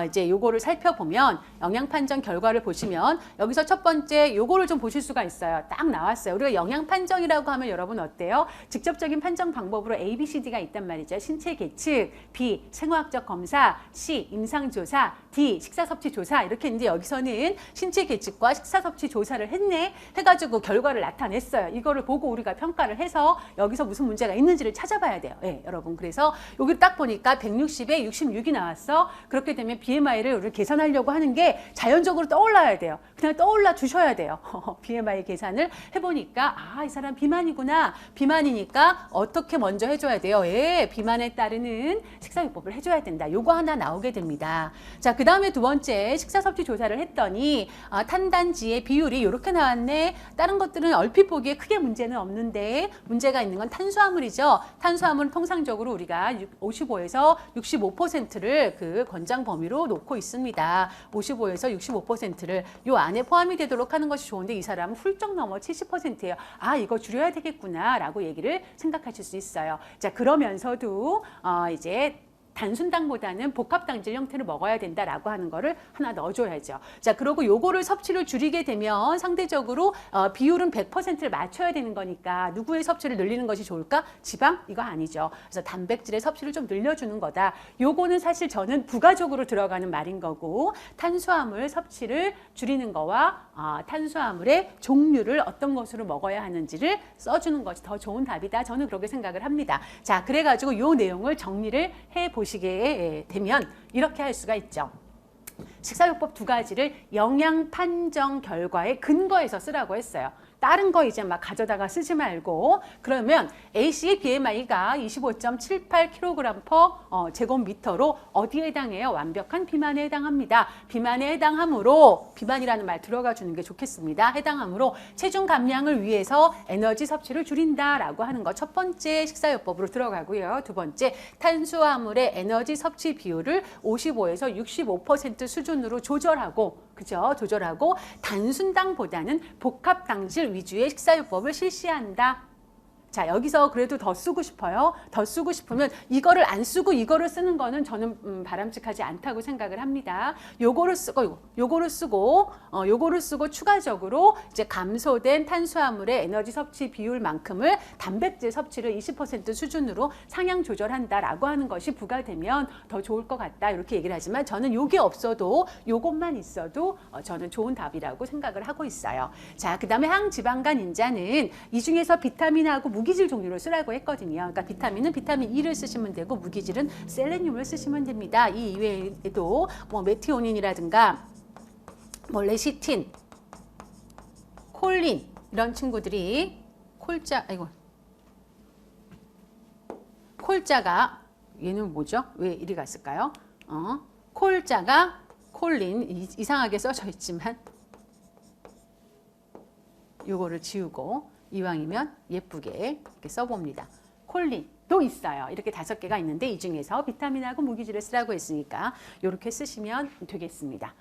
[SPEAKER 1] 이제 요거를 살펴보면 영양 판정 결과를 보시면 여기서 첫 번째 요거를 좀 보실 수가 있어요. 딱 나왔어요. 우리가 영양 판정이라고 하면 여러분 어때요? 직접적인 판정 방법으로 A, B, C, D가 있단 말이죠. 신체 계측, B, 생화학적 검사, C, 임상조사, D, 식사섭취조사 이렇게 있는데 여기서는 신체 계측과 식사섭취 조사를 했네 해가지고 결과를 나타냈어요. 이거를 보고 우리가 평가를 해서 여기서 무슨 문제가 있는지를 찾아봐야 돼요. 네, 여러분. 그래서 여기 딱 보니까 160에 66이 나왔어. 그렇게 되면 BMI를 우리 계산하려고 하는 게 자연적으로 떠올라야 돼요. 그냥 떠올라 주셔야 돼요. BMI 계산을 해보니까 이 사람 비만이구나. 비만이니까 어떻게 먼저 해줘야 돼요? 예, 비만에 따르는 식사요법을 해줘야 된다. 요거 하나 나오게 됩니다. 자, 그 다음에 두 번째 식사섭취 조사를 했더니 탄단지의 비율이 이렇게 나왔네. 다른 것들은 얼핏 보기에 크게 문제는 없는데 문제가 있는 건 탄수화물이죠. 탄수화물은 통상적으로 우리가 55에서 65%를 그 권장 범위로 놓고 있습니다. 55에서 65%를 요 안에 포함이 되도록 하는 것이 좋은데 이 사람은 훌쩍 넘어 70%예요. 이거 줄여야 되겠구나 라고 얘기를 생각하실 수 있어요. 자, 그러면서도 이제 단순당보다는 복합당질 형태를 먹어야 된다라고 하는 거를 하나 넣어줘야죠. 자, 그리고 요거를 섭취를 줄이게 되면 상대적으로 비율은 100%를 맞춰야 되는 거니까 누구의 섭취를 늘리는 것이 좋을까? 지방? 이거 아니죠. 그래서 단백질의 섭취를 좀 늘려주는 거다. 요거는 사실 저는 부가적으로 들어가는 말인 거고 탄수화물 섭취를 줄이는 거와 탄수화물의 종류를 어떤 것으로 먹어야 하는지를 써주는 것이 더 좋은 답이다. 저는 그렇게 생각을 합니다. 자, 그래가지고 요 내용을 정리를 해보시게 되면 이렇게 할 수가 있죠. 식사요법 두 가지를 영양 판정 결과에 근거해서 쓰라고 했어요. 다른 거 이제 막 가져다가 쓰지 말고 그러면 A씨의 BMI가 25.78kg/제곱미터로 어디에 해당해요? 완벽한 비만에 해당합니다. 비만에 해당하므로 비만이라는 말 들어가 주는 게 좋겠습니다. 해당하므로 체중 감량을 위해서 에너지 섭취를 줄인다라고 하는 거 첫 번째 식사요법으로 들어가고요. 두 번째 탄수화물의 에너지 섭취 비율을 55에서 65% 수준으로 조절하고 그죠? 조절하고 단순당보다는 복합당질 위주의 식사요법을 실시한다. 자, 여기서 그래도 더 쓰고 싶어요. 더 쓰고 싶으면 이거를 안 쓰고 이거를 쓰는 거는 저는 바람직하지 않다고 생각을 합니다. 요거를 쓰고 요거를 쓰고 추가적으로 이제 감소된 탄수화물의 에너지 섭취 비율만큼을 단백질 섭취를 20% 수준으로 상향 조절한다라고 하는 것이 부과되면 더 좋을 것 같다. 이렇게 얘기를 하지만 저는 요게 없어도 요것만 있어도 저는 좋은 답이라고 생각을 하고 있어요. 자, 그다음에 항지방간 인자는 이 중에서 비타민하고 무기질 종류를 쓰라고 했거든요. 그러니까 비타민은 비타민 E를 쓰시면 되고 무기질은 셀레늄을 쓰시면 됩니다. 이 이외에도 뭐 메티오닌이라든가 뭐 레시틴, 콜린 이런 친구들이 콜자가 얘는 뭐죠? 왜 이리 갔을까요? 콜자가 콜린 이상하게 써져 있지만 요거를 지우고 이왕이면 예쁘게 이렇게 써봅니다. 콜린도 있어요. 이렇게 5개가 있는데 이 중에서 비타민하고 무기질을 쓰라고 했으니까 이렇게 쓰시면 되겠습니다.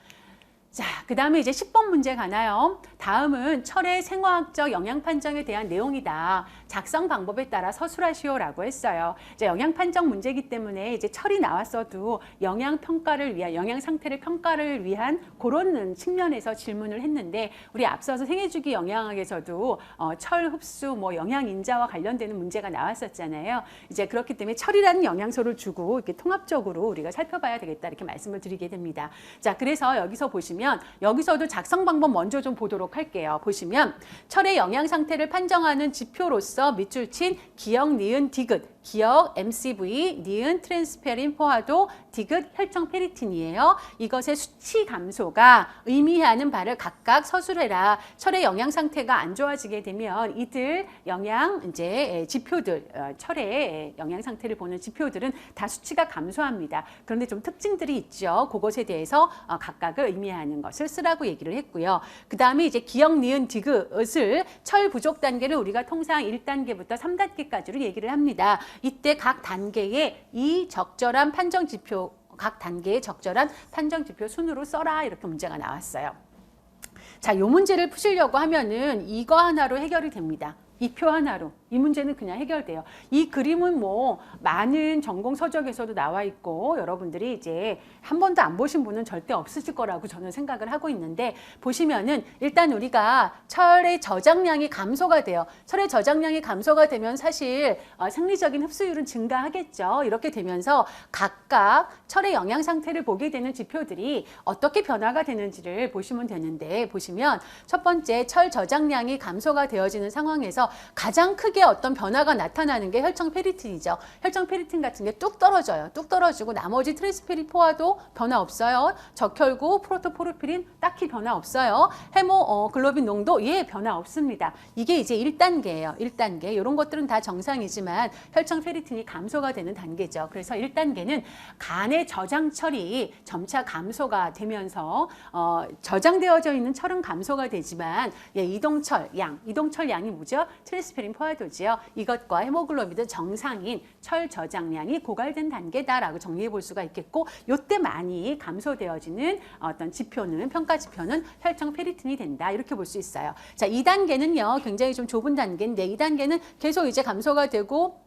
[SPEAKER 1] 자, 그 다음에 이제 10번 문제 가나요? 다음은 철의 생화학적 영양 판정에 대한 내용이다. 작성 방법에 따라 서술하시오라고 했어요. 이제 영양 판정 문제이기 때문에 이제 철이 나왔어도 영양 평가를 위한 영양 상태를 평가를 위한 그런 측면에서 질문을 했는데 우리 앞서서 생애주기 영양학에서도 철 흡수 뭐 영양 인자와 관련되는 문제가 나왔었잖아요. 이제 그렇기 때문에 철이라는 영양소를 주고 이렇게 통합적으로 우리가 살펴봐야 되겠다 이렇게 말씀을 드리게 됩니다. 자, 그래서 여기서 보시면 여기서도 작성 방법 먼저 좀 보도록 할게요. 보시면 철의 영양 상태를 판정하는 지표로서 밑줄 친 기역, 니은, 디귿, 기역, MCV, 니은, 트랜스페린, 포화도, 디귿, 혈청 페리틴이에요. 이것의 수치 감소가 의미하는 바를 각각 서술해라. 철의 영양 상태가 안 좋아지게 되면 이들 영양 이제 지표들, 철의 영양 상태를 보는 지표들은 다 수치가 감소합니다. 그런데 좀 특징들이 있죠. 그것에 대해서 각각을 의미하는 것을 쓰라고 얘기를 했고요. 그 다음에 이제 기역, 니은, 디귿을 철 부족 단계를 우리가 통상 1단계부터 3단계까지로 얘기를 합니다. 이때 각 단계의 이 적절한 판정 지표, 각 단계의 적절한 판정 지표 순으로 써라. 이렇게 문제가 나왔어요. 자, 요 문제를 푸시려고 하면은 이거 하나로 해결이 됩니다. 이 표 하나로. 이 문제는 그냥 해결돼요. 이 그림은 뭐 많은 전공 서적에서도 나와 있고 여러분들이 이제 한 번도 안 보신 분은 절대 없으실 거라고 저는 생각을 하고 있는데, 보시면은 일단 우리가 철의 저장량이 감소가 돼요. 철의 저장량이 감소가 되면 사실 생리적인 흡수율은 증가하겠죠. 이렇게 되면서 각각 철의 영양 상태를 보게 되는 지표들이 어떻게 변화가 되는지를 보시면 되는데, 보시면 첫 번째 철 저장량이 감소가 되어지는 상황에서 가장 크게 어떤 변화가 나타나는 게 혈청 페리틴이죠. 혈청 페리틴 같은 게 뚝 떨어져요. 뚝 떨어지고 나머지 트랜스페리포화도 변화 없어요. 적혈구, 프로토포르피린 딱히 변화 없어요. 헤모글로빈 농도 변화 없습니다. 이게 이제 1단계예요. 1단계. 이런 것들은 다 정상이지만 혈청 페리틴이 감소가 되는 단계죠. 그래서 1단계는 간의 저장철이 점차 감소가 되면서 저장되어져 있는 철은 감소가 되지만 이동철 양이 뭐죠? 트랜스페린 포화도지요. 이것과 헤모글로빈은 정상인 철 저장량이 고갈된 단계다라고 정리해 볼 수가 있겠고, 이때 많이 감소되어지는 어떤 지표는, 평가 지표는 혈청 페리틴이 된다. 이렇게 볼 수 있어요. 자, 2단계는요. 굉장히 좀 좁은 단계인데, 2단계는 계속 이제 감소가 되고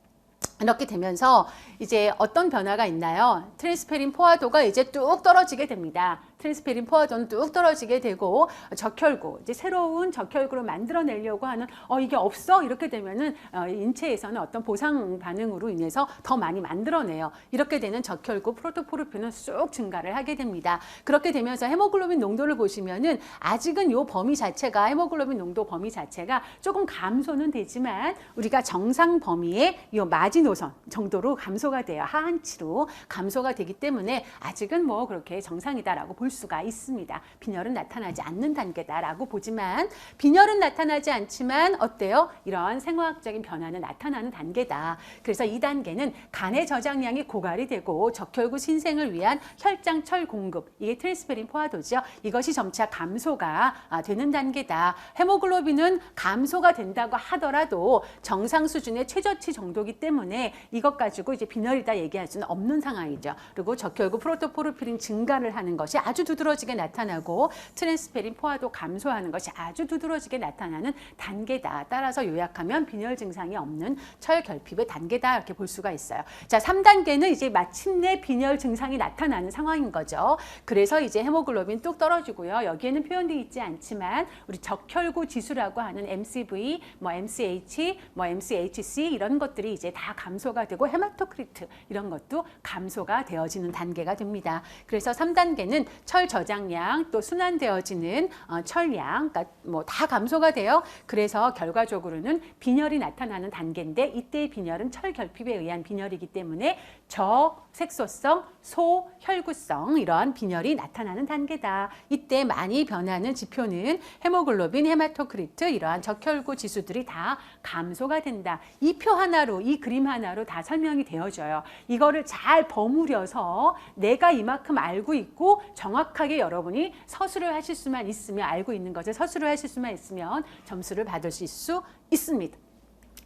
[SPEAKER 1] 이렇게 되면서 이제 어떤 변화가 있나요? 트랜스페린 포화도가 이제 뚝 떨어지게 됩니다. 트랜스페린 포화도는 뚝 떨어지게 되고 적혈구, 이제 새로운 적혈구를 만들어내려고 하는 이게 없어? 이렇게 되면은 인체에서는 어떤 보상 반응으로 인해서 더 많이 만들어내요. 이렇게 되는 적혈구 프로토포르핀은 쑥 증가를 하게 됩니다. 그렇게 되면서 헤모글로빈 농도를 보시면은 아직은 요 범위 자체가, 헤모글로빈 농도 범위 자체가 조금 감소는 되지만 우리가 정상 범위의 요 마지노선 정도로 감소가 돼요. 하한치로 감소가 되기 때문에 아직은 뭐 그렇게 정상이다라고 볼 수가 있습니다. 빈혈은 나타나지 않는 단계다라고 보지만, 빈혈은 나타나지 않지만 어때요? 이런 생화학적인 변화는 나타나는 단계다. 그래서 2단계는 간의 저장량이 고갈이 되고 적혈구 신생을 위한 혈장철 공급, 이게 트랜스페린 포화도죠. 이것이 점차 감소가 되는 단계다. 헤모글로빈은 감소가 된다고 하더라도 정상 수준의 최저치 정도이기 때문에 이것 가지고 이제 빈혈이다 얘기할 수는 없는 상황이죠. 그리고 적혈구 프로토포르피린 증가를 하는 것이 아주 두드러지게 나타나고 트랜스페린 포화도 감소하는 것이 아주 두드러지게 나타나는 단계다. 따라서 요약하면 빈혈 증상이 없는 철결핍의 단계다. 이렇게 볼 수가 있어요. 자, 3단계는 이제 마침내 빈혈 증상이 나타나는 상황인 거죠. 그래서 이제 헤모글로빈 뚝 떨어지고요. 여기에는 표현되어 있지 않지만 우리 적혈구 지수라고 하는 MCV, 뭐 MCH, 뭐 MCHC 이런 것들이 이제 다 감소가 되고 헤마토크리트 이런 것도 감소가 되어지는 단계가 됩니다. 그래서 3단계는 철 저장량, 또 순환되어지는 철량, 그러니까 뭐 다 감소가 돼요. 그래서 결과적으로는 빈혈이 나타나는 단계인데, 이때의 빈혈은 철결핍에 의한 빈혈이기 때문에 저색소성, 소혈구성 이러한 빈혈이 나타나는 단계다. 이때 많이 변하는 지표는 헤모글로빈, 헤마토크리트 이러한 적혈구 지수들이 다 감소가 된다. 이 표 하나로, 이 그림 하나로 다 설명이 되어져요. 이거를 잘 버무려서 내가 이만큼 알고 있고 정확하게 여러분이 서술을 하실 수만 있으면, 알고 있는 것을 서술을 하실 수만 있으면 점수를 받으실 수 있습니다.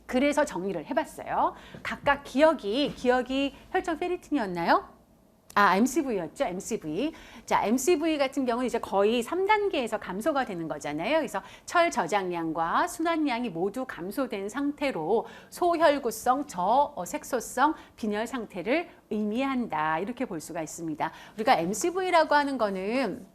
[SPEAKER 1] 그래서 정리를 해봤어요. 각각 기억이 혈청 페리틴이었나요? MCV였죠. MCV. 자, MCV 같은 경우는 이제 거의 3단계에서 감소가 되는 거잖아요. 그래서 철 저장량과 순환량이 모두 감소된 상태로 소혈구성, 저색소성 빈혈 상태를 의미한다. 이렇게 볼 수가 있습니다. 우리가 MCV라고 하는 거는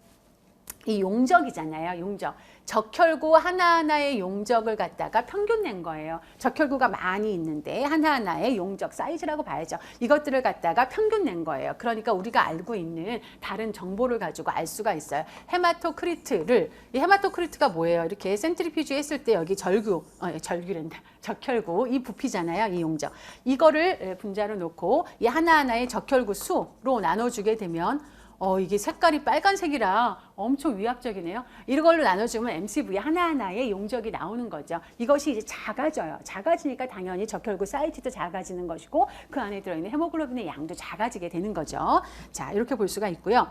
[SPEAKER 1] 이 용적이잖아요. 용적. 적혈구 하나하나의 용적을 갖다가 평균 낸 거예요. 적혈구가 많이 있는데 하나하나의 용적 사이즈라고 봐야죠. 이것들을 갖다가 평균 낸 거예요. 그러니까 우리가 알고 있는 다른 정보를 가지고 알 수가 있어요. 헤마토크리트를, 이 헤마토크리트가 뭐예요? 이렇게 센트리퓨지 했을 때 여기 절규란다. 적혈구, 이 부피잖아요. 이 용적. 이거를 분자로 놓고 이 하나하나의 적혈구 수로 나눠주게 되면 이게 색깔이 빨간색이라 엄청 위압적이네요. 이걸로 나눠주면 MCV 하나하나의 용적이 나오는 거죠. 이것이 이제 작아져요. 작아지니까 당연히 적혈구 사이즈도 작아지는 것이고 그 안에 들어있는 헤모글로빈의 양도 작아지게 되는 거죠. 자, 이렇게 볼 수가 있고요.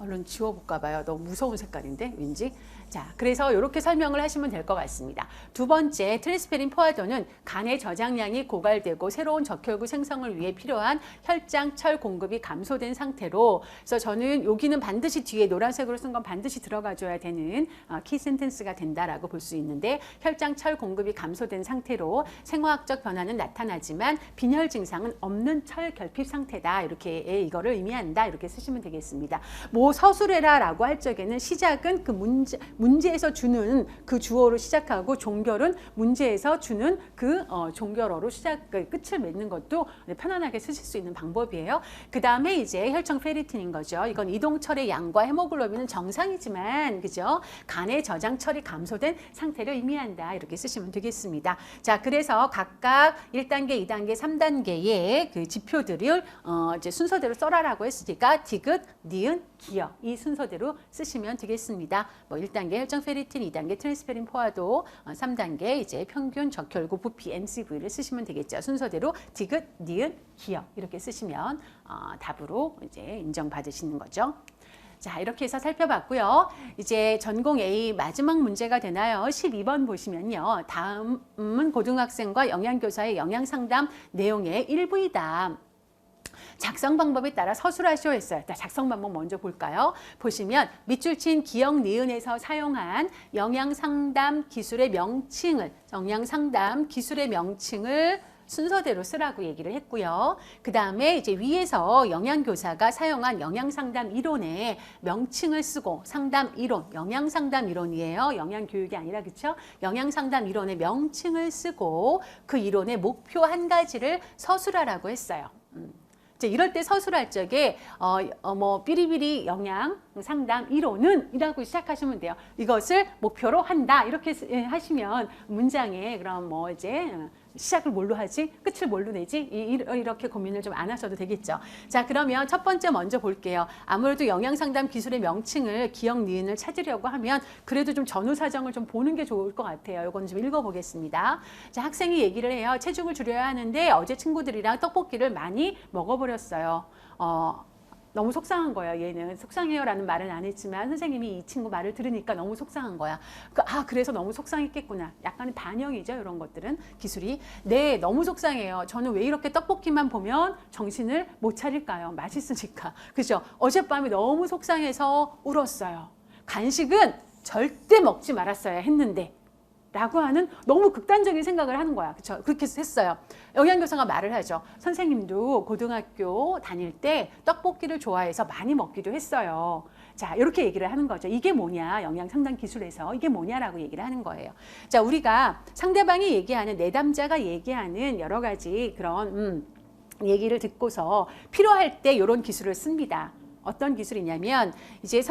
[SPEAKER 1] 얼른 지워볼까 봐요. 너무 무서운 색깔인데 왠지. 자, 그래서 이렇게 설명을 하시면 될 것 같습니다. 두 번째, 트랜스페린 포화도는 간의 저장량이 고갈되고 새로운 적혈구 생성을 위해 필요한 혈장, 철 공급이 감소된 상태로, 그래서 저는 여기는 반드시 뒤에 노란색으로 쓴 건 반드시 들어가줘야 되는 키 센텐스가 된다라고 볼 수 있는데, 혈장, 철 공급이 감소된 상태로 생화학적 변화는 나타나지만 빈혈 증상은 없는 철 결핍 상태다. 이렇게 이거를 의미한다. 이렇게 쓰시면 되겠습니다. 뭐 서술해라라고 할 적에는 시작은 그 문제에서 주는 그 주어로 시작하고 종결은 문제에서 주는 그 종결어로 끝을 맺는 것도 편안하게 쓰실 수 있는 방법이에요. 그 다음에 이제 혈청 페리틴인 거죠. 이건 이동철의 양과 헤모글로빈은 정상이지만, 그죠? 간의 저장철이 감소된 상태를 의미한다. 이렇게 쓰시면 되겠습니다. 자, 그래서 각각 1단계, 2단계, 3단계의 그 지표들을 이제 순서대로 써라라고 했으니까 디귿, 니은, 기역 이 순서대로 쓰시면 되겠습니다. 뭐 1단계 혈청 페리틴, 2단계 트랜스페린 포화도, 3단계 이제 평균 적혈구 부피 MCV를 쓰시면 되겠죠. 순서대로 디귿, 니은, 기역 이렇게 쓰시면 답으로 이제 인정받으시는 거죠. 자, 이렇게 해서 살펴봤고요. 이제 전공 A 마지막 문제가 되나요? 12번 보시면요. 다음은 고등학생과 영양교사의 영양상담 내용의 일부이다. 작성 방법에 따라 서술하시오 했어요. 작성 방법 먼저 볼까요? 보시면 밑줄 친 기역, 니은에서 사용한 영양상담 기술의 명칭을, 순서대로 쓰라고 얘기를 했고요. 그 다음에 이제 위에서 영양교사가 사용한 영양상담 이론의 명칭을 쓰고, 상담 이론, 영양상담 이론이에요. 영양교육이 아니라, 그렇죠? 영양상담 이론의 명칭을 쓰고 그 이론의 목표 한 가지를 서술하라고 했어요. 이럴 때 서술할 적에 뭐 삐리삐리 영양 상담 이론은 이라고 시작하시면 돼요. 이것을 목표로 한다 이렇게 하시면 문장에 그럼 뭐 이제 시작을 뭘로 하지? 끝을 뭘로 내지? 이렇게 고민을 좀 안 하셔도 되겠죠. 자, 그러면 첫 번째 먼저 볼게요. 아무래도 영양상담 기술의 명칭을 기역, 니은을 찾으려고 하면 그래도 좀 전후 사정을 좀 보는 게 좋을 것 같아요. 이건 좀 읽어보겠습니다. 자, 학생이 얘기를 해요. 체중을 줄여야 하는데 어제 친구들이랑 떡볶이를 많이 먹어버렸어요. 너무 속상한 거예요. 얘는 속상해요라는 말은 안 했지만 선생님이 이 친구 말을 들으니까 너무 속상한 거야. 그래서 너무 속상했겠구나. 약간의 반영이죠. 이런 것들은 기술이. 네, 너무 속상해요. 저는 왜 이렇게 떡볶이만 보면 정신을 못 차릴까요? 맛있으니까. 그죠? 어젯밤에 너무 속상해서 울었어요. 간식은 절대 먹지 말았어야 했는데 라고 하는 너무 극단적인 생각을 하는 거야. 그렇죠? 그렇게 했어요. 영양교사가 말을 하죠. 선생님도 고등학교 다닐 때 떡볶이를 좋아해서 많이 먹기도 했어요. 자, 이렇게 얘기를 하는 거죠. 이게 뭐냐? 영양상담 기술에서 이게 뭐냐라고 얘기를 하는 거예요. 자, 우리가 상대방이 얘기하는, 내담자가 얘기하는 여러 가지 그런 얘기를 듣고서 필요할 때 이런 기술을 씁니다. 어떤 기술이냐면 이제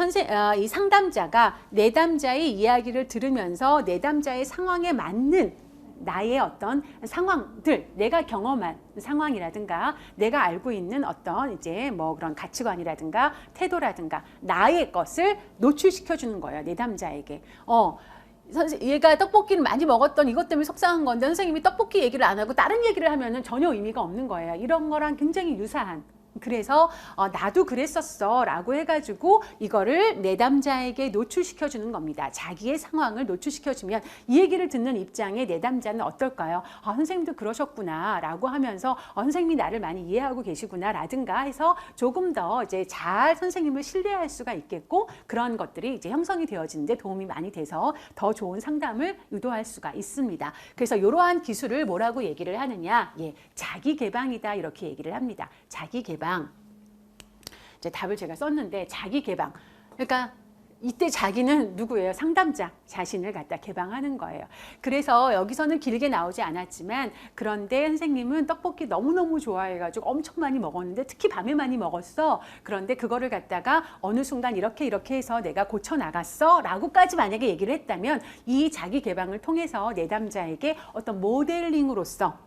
[SPEAKER 1] 이 상담자가 내담자의 이야기를 들으면서 내담자의 상황에 맞는 나의 어떤 상황들, 내가 경험한 상황이라든가 내가 알고 있는 어떤 이제 뭐 그런 가치관이라든가 태도라든가 나의 것을 노출시켜 주는 거예요. 내담자에게. 얘가 떡볶이를 많이 먹었던 이것 때문에 속상한 건데 선생님이 떡볶이 얘기를 안 하고 다른 얘기를 하면은 전혀 의미가 없는 거예요. 이런 거랑 굉장히 유사한. 그래서 나도 그랬었어 라고 해가지고 이거를 내담자에게 노출시켜 주는 겁니다. 자기의 상황을 노출시켜 주면 이 얘기를 듣는 입장에 내담자는 어떨까요? 선생님도 그러셨구나 라고 하면서 선생님이 나를 많이 이해하고 계시구나 라든가 해서 조금 더 이제 잘 선생님을 신뢰할 수가 있겠고, 그런 것들이 이제 형성이 되어지는데 도움이 많이 돼서 더 좋은 상담을 유도할 수가 있습니다. 그래서 이러한 기술을 뭐라고 얘기를 하느냐? 자기 개방이다 이렇게 얘기를 합니다. 자기 개방. 이제 답을 제가 썼는데 자기 개방. 그러니까 이때 자기는 누구예요? 상담자 자신을 갖다 개방하는 거예요. 그래서 여기서는 길게 나오지 않았지만 그런데 선생님은 떡볶이 너무너무 좋아해가지고 엄청 많이 먹었는데 특히 밤에 많이 먹었어. 그런데 그거를 갖다가 어느 순간 이렇게 해서 내가 고쳐나갔어 라고까지 만약에 얘기를 했다면 이 자기 개방을 통해서 내담자에게 어떤 모델링으로서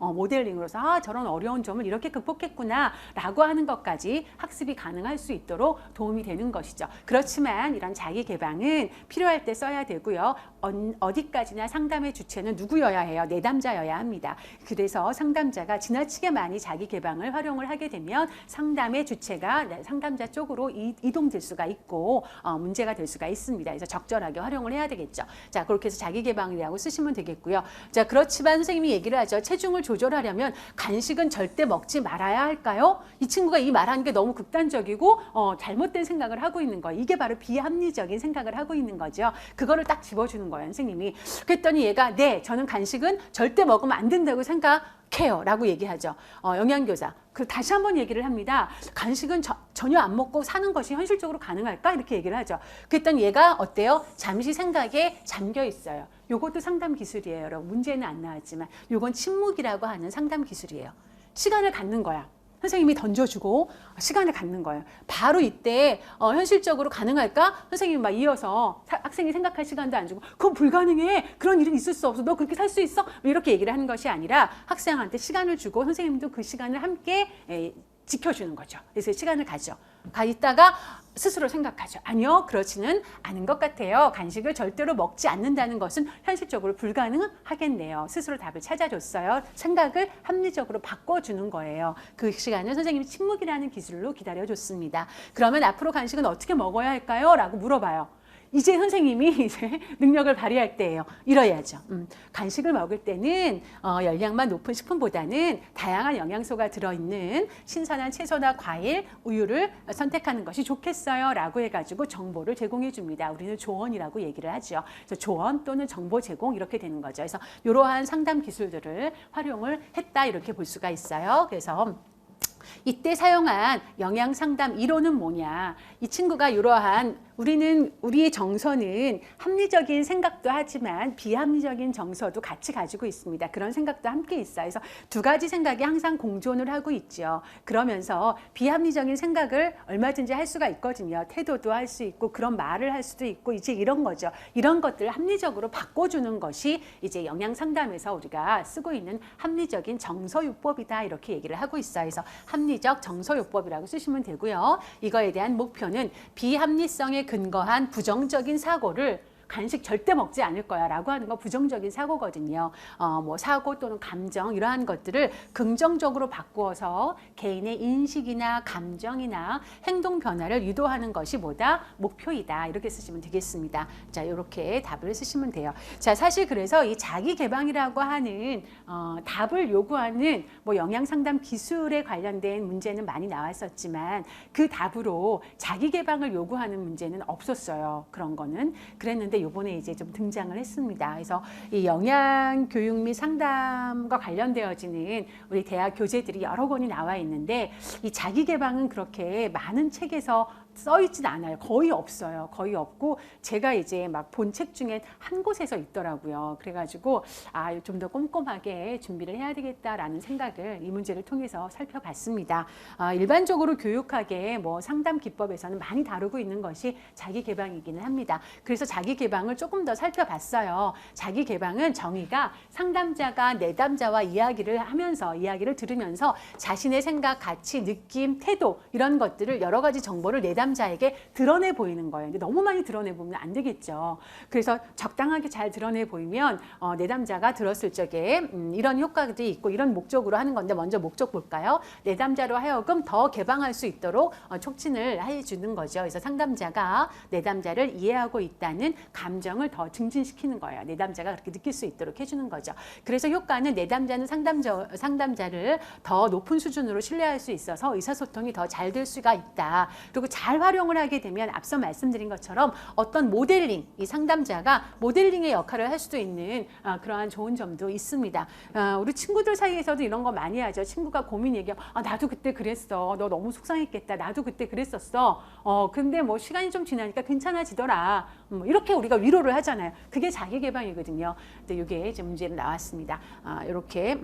[SPEAKER 1] 저런 어려운 점을 이렇게 극복했구나 라고 하는 것까지 학습이 가능할 수 있도록 도움이 되는 것이죠. 그렇지만 이런 자기 개방은 필요할 때 써야 되고요. 그래서 어디까지나 상담의 주체는 누구여야 해요? 내담자여야 합니다. 그래서 상담자가 지나치게 많이 자기 개방을 활용을 하게 되면 상담의 주체가 상담자 쪽으로 이동될 수가 있고 문제가 될 수가 있습니다. 그래서 적절하게 활용을 해야 되겠죠. 자, 그렇게 해서 자기 개방이라고 쓰시면 되겠고요. 자, 그렇지만 선생님이 얘기를 하죠. 체중을 조절하려면 간식은 절대 먹지 말아야 할까요? 이 친구가 이 말하는 게 너무 극단적이고 잘못된 생각을 하고 있는 거예요. 이게 바로 비합리적인 생각을 하고 있는 거죠. 그거를 딱 집어주는 거예요, 선생님이. 그랬더니 얘가 네, 저는 간식은 절대 먹으면 안 된다고 생각해요 라고 얘기하죠. 영양교사. 그 다시 한번 얘기를 합니다. 간식은 전혀 안 먹고 사는 것이 현실적으로 가능할까? 이렇게 얘기를 하죠. 그랬더니 얘가 어때요? 잠시 생각에 잠겨 있어요. 요것도 상담 기술이에요, 여러분. 문제는 안 나왔지만 요건 침묵이라고 하는 상담 기술이에요. 시간을 갖는 거야. 선생님이 던져주고 시간을 갖는 거예요. 바로 이때 현실적으로 가능할까? 선생님이 막 이어서 학생이 생각할 시간도 안 주고 그건 불가능해. 그런 일은 있을 수 없어. 너 그렇게 살 수 있어? 이렇게 얘기를 하는 것이 아니라 학생한테 시간을 주고 선생님도 그 시간을 함께 지켜주는 거죠. 그래서 시간을 가져. 가 있다가 스스로 생각하죠. 아니요, 그렇지는 않은 것 같아요. 간식을 절대로 먹지 않는다는 것은 현실적으로 불가능하겠네요. 스스로 답을 찾아줬어요. 생각을 합리적으로 바꿔주는 거예요. 그 시간을 선생님이 침묵이라는 기술로 기다려줬습니다. 그러면 앞으로 간식은 어떻게 먹어야 할까요? 라고 물어봐요. 이제 선생님이 이제 능력을 발휘할 때예요. 이래야죠. 간식을 먹을 때는 열량만 높은 식품보다는 다양한 영양소가 들어있는 신선한 채소나 과일, 우유를 선택하는 것이 좋겠어요 라고 해가지고 정보를 제공해 줍니다. 우리는 조언이라고 얘기를 하죠. 그래서 조언 또는 정보 제공 이렇게 되는 거죠. 그래서 이러한 상담 기술들을 활용을 했다 이렇게 볼 수가 있어요. 그래서 이때 사용한 영양 상담 이론은 뭐냐? 이 친구가 이러한 우리의 정서는 합리적인 생각도 하지만 비합리적인 정서도 같이 가지고 있습니다. 그런 생각도 함께 있어요. 그래서 두 가지 생각이 항상 공존을 하고 있죠. 그러면서 비합리적인 생각을 얼마든지 할 수가 있거든요. 태도도 할 수 있고 그런 말을 할 수도 있고 이제 이런 거죠. 이런 것들을 합리적으로 바꿔주는 것이 이제 영양 상담에서 우리가 쓰고 있는 합리적인 정서요법이다 이렇게 얘기를 하고 있어요. 그래서 합리적 정서요법이라고 쓰시면 되고요. 이거에 대한 목표는 비합리성에 근거한 부정적인 사고를 간식 절대 먹지 않을 거야 라고 하는 거 부정적인 사고거든요. 뭐 사고 또는 감정 이러한 것들을 긍정적으로 바꾸어서 개인의 인식이나 감정이나 행동 변화를 유도하는 것이 뭐다? 목표이다. 이렇게 쓰시면 되겠습니다. 자, 이렇게 답을 쓰시면 돼요. 자, 사실 그래서 이 자기 개방이라고 하는 답을 요구하는 뭐 영양 상담 기술에 관련된 문제는 많이 나왔었지만 그 답으로 자기 개방을 요구하는 문제는 없었어요. 그런 거는 그랬는데 요번에 이제 좀 등장을 했습니다. 그래서 이 영양 교육 및 상담과 관련되어지는 우리 대학 교재들이 여러 권이 나와 있는데 이 자기 개방은 그렇게 많은 책에서 써 있진 않아요. 거의 없어요. 거의 없고 제가 이제 막 본 책 중에 한 곳에서 있더라고요. 그래가지고 좀 더 꼼꼼하게 준비를 해야 되겠다라는 생각을 이 문제를 통해서 살펴봤습니다. 일반적으로 교육학의 뭐 상담 기법에서는 많이 다루고 있는 것이 자기 개방이기는 합니다. 그래서 자기 개방을 조금 더 살펴봤어요. 자기 개방은 정의가 상담자가 내담자와 이야기를 들으면서 자신의 생각, 가치, 느낌, 태도 이런 것들을 여러 가지 정보를 내담자에게 드러내 보이는 거예요. 근데 너무 많이 드러내 보면 안 되겠죠. 그래서 적당하게 잘 드러내 보이면 내담자가 들었을 적에 이런 효과들이 있고 이런 목적으로 하는 건데 먼저 목적 볼까요? 내담자로 하여금 더 개방할 수 있도록 촉진을 해주는 거죠. 그래서 상담자가 내담자를 이해하고 있다는 감정을 더 증진시키는 거예요. 내담자가 그렇게 느낄 수 있도록 해주는 거죠. 그래서 효과는 내담자는 상담자를 더 높은 수준으로 신뢰할 수 있어서 의사소통이 더 잘 될 수가 있다. 그리고 잘 활용을 하게 되면 앞서 말씀드린 것처럼 어떤 모델링, 이 상담자가 모델링의 역할을 할 수도 있는 그러한 좋은 점도 있습니다. 우리 친구들 사이에서도 이런 거 많이 하죠. 친구가 고민 얘기하면 나도 그때 그랬어. 너 너무 속상했겠다. 나도 그때 그랬었어. 근데 뭐 시간이 좀 지나니까 괜찮아지더라. 이렇게 우리가 위로를 하잖아요. 그게 자기 개방이거든요. 근데 이게 이제 문제로 나왔습니다. 이렇게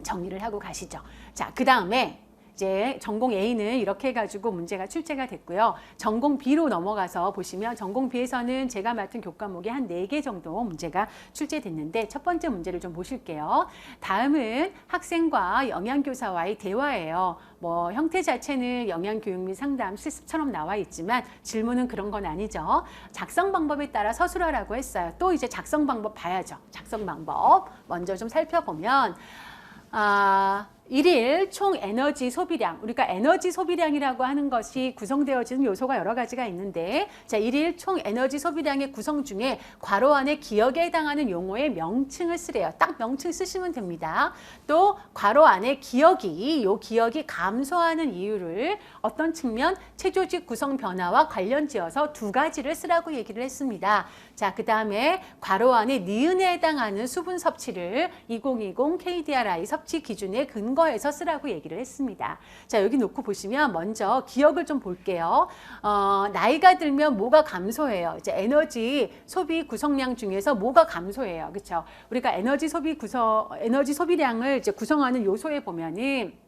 [SPEAKER 1] 정리를 하고 가시죠. 자, 그 다음에 이제 전공 A는 이렇게 해가지고 문제가 출제가 됐고요. 전공 B로 넘어가서 보시면 전공 B에서는 제가 맡은 교과목이 한 4개 정도 문제가 출제됐는데 첫 번째 문제를 좀 보실게요. 다음은 학생과 영양교사와의 대화예요. 뭐 형태 자체는 영양교육 및 상담 실습처럼 나와 있지만 질문은 그런 건 아니죠. 작성 방법에 따라 서술하라고 했어요. 또 이제 작성 방법 봐야죠. 작성 방법 먼저 좀 살펴보면 일일 총 에너지 소비량, 우리가 에너지 소비량이라고 하는 것이 구성되어지는 요소가 여러 가지가 있는데, 자, 일일 총 에너지 소비량의 구성 중에 괄호 안에 기억에 해당하는 용어의 명칭을 쓰래요. 딱 명칭 쓰시면 됩니다. 또 괄호 안에 기억이 감소하는 이유를 어떤 측면 체조직 구성 변화와 관련 지어서 2가지를 쓰라고 얘기를 했습니다. 자, 그 다음에 괄호 안에 니은에 해당하는 수분 섭취를 2020 KDRI 섭취 기준에 근거해서 쓰라고 얘기를 했습니다. 자, 여기 놓고 보시면 먼저 기억을 좀 볼게요. 나이가 들면 뭐가 감소해요? 이제 에너지 소비 구성량 중에서 뭐가 감소해요? 그렇죠? 우리가 에너지 소비량을 이제 구성하는 요소에 보면은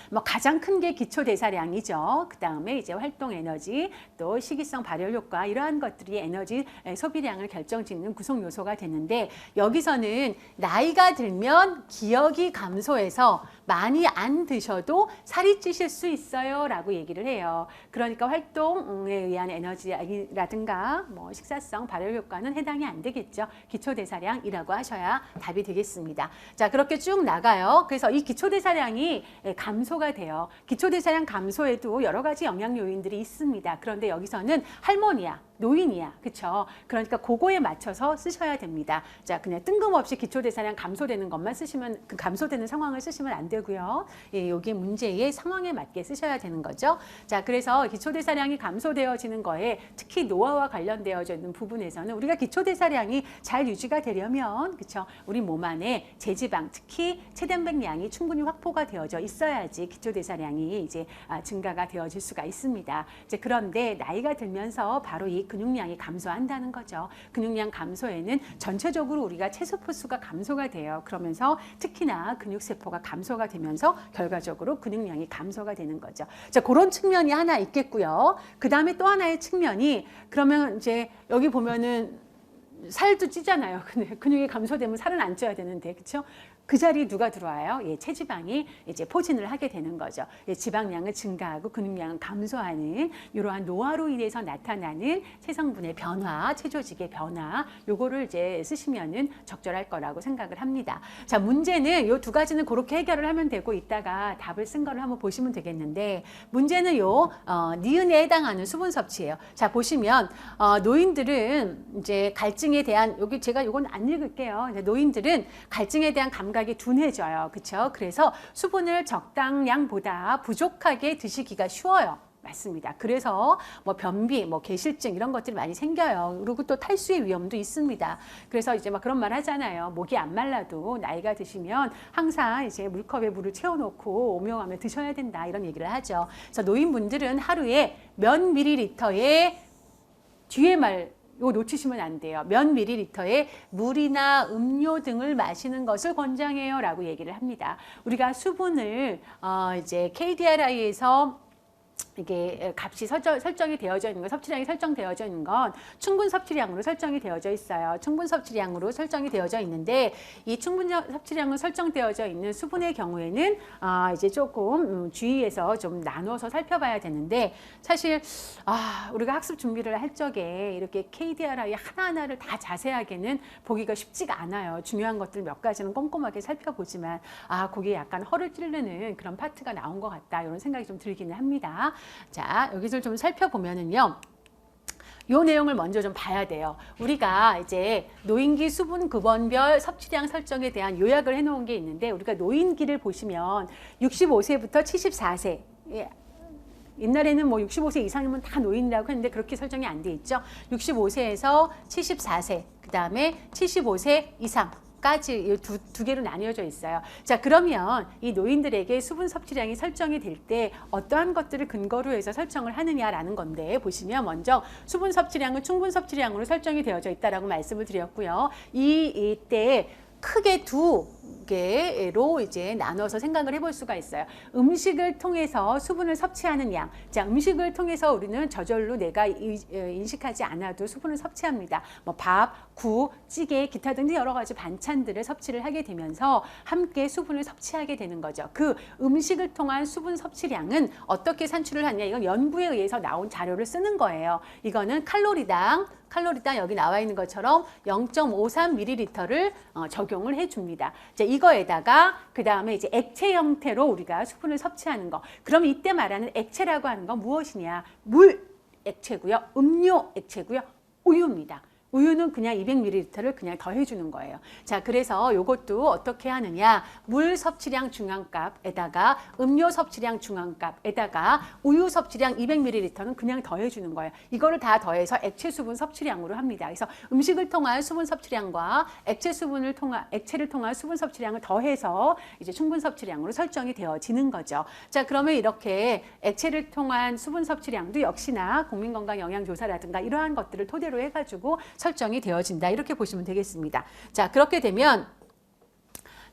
[SPEAKER 1] 뭐 가장 큰 게 기초 대사량이죠. 그 다음에 이제 활동 에너지, 또 식이성 발열 효과 이러한 것들이 에너지 소비량을 결정짓는 구성 요소가 되는데, 여기서는 나이가 들면 기억이 감소해서 많이 안 드셔도 살이 찌실 수 있어요 라고 얘기를 해요. 그러니까 활동에 의한 에너지라든가 뭐 식사성 발열 효과는 해당이 안 되겠죠. 기초 대사량이라고 하셔야 답이 되겠습니다. 자, 그렇게 쭉 나가요. 그래서 이 기초 대사량이 감소가 돼요. 기초대사량 감소에도 여러 가지 영향 요인들이 있습니다. 그런데 여기서는 할머니야, 노인이야, 그렇죠? 그러니까 그거에 맞춰서 쓰셔야 됩니다. 자, 그냥 뜬금없이 기초대사량 감소되는 것만 쓰시면, 그 감소되는 상황을 쓰시면 안 되고요. 예, 여기 문제의 상황에 맞게 쓰셔야 되는 거죠. 자, 그래서 기초대사량이 감소되어지는 거에 특히 노화와 관련되어져 있는 부분에서는 우리가 기초대사량이 잘 유지가 되려면, 그렇죠? 우리 몸 안에 제지방, 특히 체단백량이 충분히 확보가 되어져 있어야지 기초대사량이 이제 증가가 되어질 수가 있습니다. 이제 그런데 나이가 들면서 바로 이 근육량이 감소한다는 거죠. 근육량 감소에는 전체적으로 우리가 체세포 수가 감소가 돼요. 그러면서 특히나 근육세포가 감소가 되면서 결과적으로 근육량이 감소가 되는 거죠. 자, 그런 측면이 하나 있겠고요. 그 다음에 또 하나의 측면이, 그러면 이제 여기 보면은 살도 찌잖아요. 근육이 감소되면 살은 안 쪄야 되는데, 그렇죠? 그 자리에 누가 들어와요? 예, 체지방이 이제 포진을 하게 되는 거죠. 예, 지방량은 증가하고 근육량은 감소하는 이러한 노화로 인해서 나타나는 체성분의 변화, 체조직의 변화, 요거를 이제 쓰시면은 적절할 거라고 생각을 합니다. 자, 문제는 요 2가지는 그렇게 해결을 하면 되고, 이따가 답을 쓴 거를 한번 보시면 되겠는데, 문제는 요 니은에 해당하는 수분 섭취예요. 자, 보시면 노인들은 이제 갈증에 대한, 여기 제가 요건 안 읽을게요. 노인들은 갈증에 대한 감각이 둔해져요. 그렇죠? 그래서 수분을 적당량보다 부족하게 드시기가 쉬워요. 맞습니다. 그래서 뭐 변비, 뭐 개실증 이런 것들이 많이 생겨요. 그리고 또 탈수의 위험도 있습니다. 그래서 이제 막 그런 말 하잖아요. 목이 안 말라도 나이가 드시면 항상 이제 물컵에 물을 채워놓고 오명하며 드셔야 된다, 이런 얘기를 하죠. 그래서 노인분들은 하루에 몇 밀리리터의 뒤에 말 이거 놓치시면 안 돼요. 몇 밀리리터의 물이나 음료 등을 마시는 것을 권장해요 라고 얘기를 합니다. 우리가 수분을 이제 KDRI에서 이게 값이 설정이 되어져 있는 건, 섭취량이 설정되어져 있는 건 충분 섭취량으로 설정이 되어져 있어요. 충분 섭취량으로 설정이 되어져 있는데, 이 충분 섭취량으로 설정되어져 있는 수분의 경우에는 이제 조금 주의해서 좀 나눠서 살펴봐야 되는데, 사실 우리가 학습 준비를 할 적에 이렇게 KDRI 하나하나를 다 자세하게는 보기가 쉽지가 않아요. 중요한 것들 몇 가지는 꼼꼼하게 살펴보지만 거기에 약간 허를 찌르는 그런 파트가 나온 것 같다, 이런 생각이 좀 들기는 합니다. 자, 여기서 좀 살펴보면은요, 요 내용을 먼저 좀 봐야 돼요. 우리가 이제 노인기 수분 급원별 섭취량 설정에 대한 요약을 해놓은 게 있는데, 우리가 노인기를 보시면 65세부터 74세, 옛날에는 뭐 65세 이상이면 다 노인이라고 했는데 그렇게 설정이 안 돼 있죠. 65세에서 74세, 그 다음에 75세 이상 까지 두 개로 나뉘어져 있어요. 자, 그러면 이 노인들에게 수분 섭취량이 설정이 될 때 어떠한 것들을 근거로 해서 설정을 하느냐라는 건데, 보시면 먼저 수분 섭취량은 충분 섭취량으로 설정이 되어져 있다라고 말씀을 드렸고요. 이때 크게 두 개로 이제 나눠서 생각을 해볼 수가 있어요. 음식을 통해서 수분을 섭취하는 양. 자, 음식을 통해서 우리는 저절로 내가 인식하지 않아도 수분을 섭취합니다. 뭐 밥, 국, 찌개, 기타 등등 여러 가지 반찬들을 섭취를 하게 되면서 함께 수분을 섭취하게 되는 거죠. 그 음식을 통한 수분 섭취량은 어떻게 산출을 하냐? 이건 연구에 의해서 나온 자료를 쓰는 거예요. 이거는 칼로리당 여기 나와 있는 것처럼 0.53ml를 적용을 해줍니다. 자, 이거에다가 그 다음에 이제 액체 형태로 우리가 수분을 섭취하는 거. 그럼 이때 말하는 액체라고 하는 건 무엇이냐? 물 액체고요, 음료 액체고요, 우유입니다. 우유는 그냥 200ml를 그냥 더해주는 거예요. 자, 그래서 이것도 어떻게 하느냐. 물 섭취량 중앙값에다가 음료 섭취량 중앙값에다가 우유 섭취량 200ml는 그냥 더해주는 거예요. 이거를 다 더해서 액체 수분 섭취량으로 합니다. 그래서 음식을 통한 수분 섭취량과 액체를 통한 수분 섭취량을 더해서 이제 충분 섭취량으로 설정이 되어지는 거죠. 자, 그러면 이렇게 액체를 통한 수분 섭취량도 역시나 국민건강영양조사라든가 이러한 것들을 토대로 해가지고 설정이 되어진다. 이렇게 보시면 되겠습니다. 자, 그렇게 되면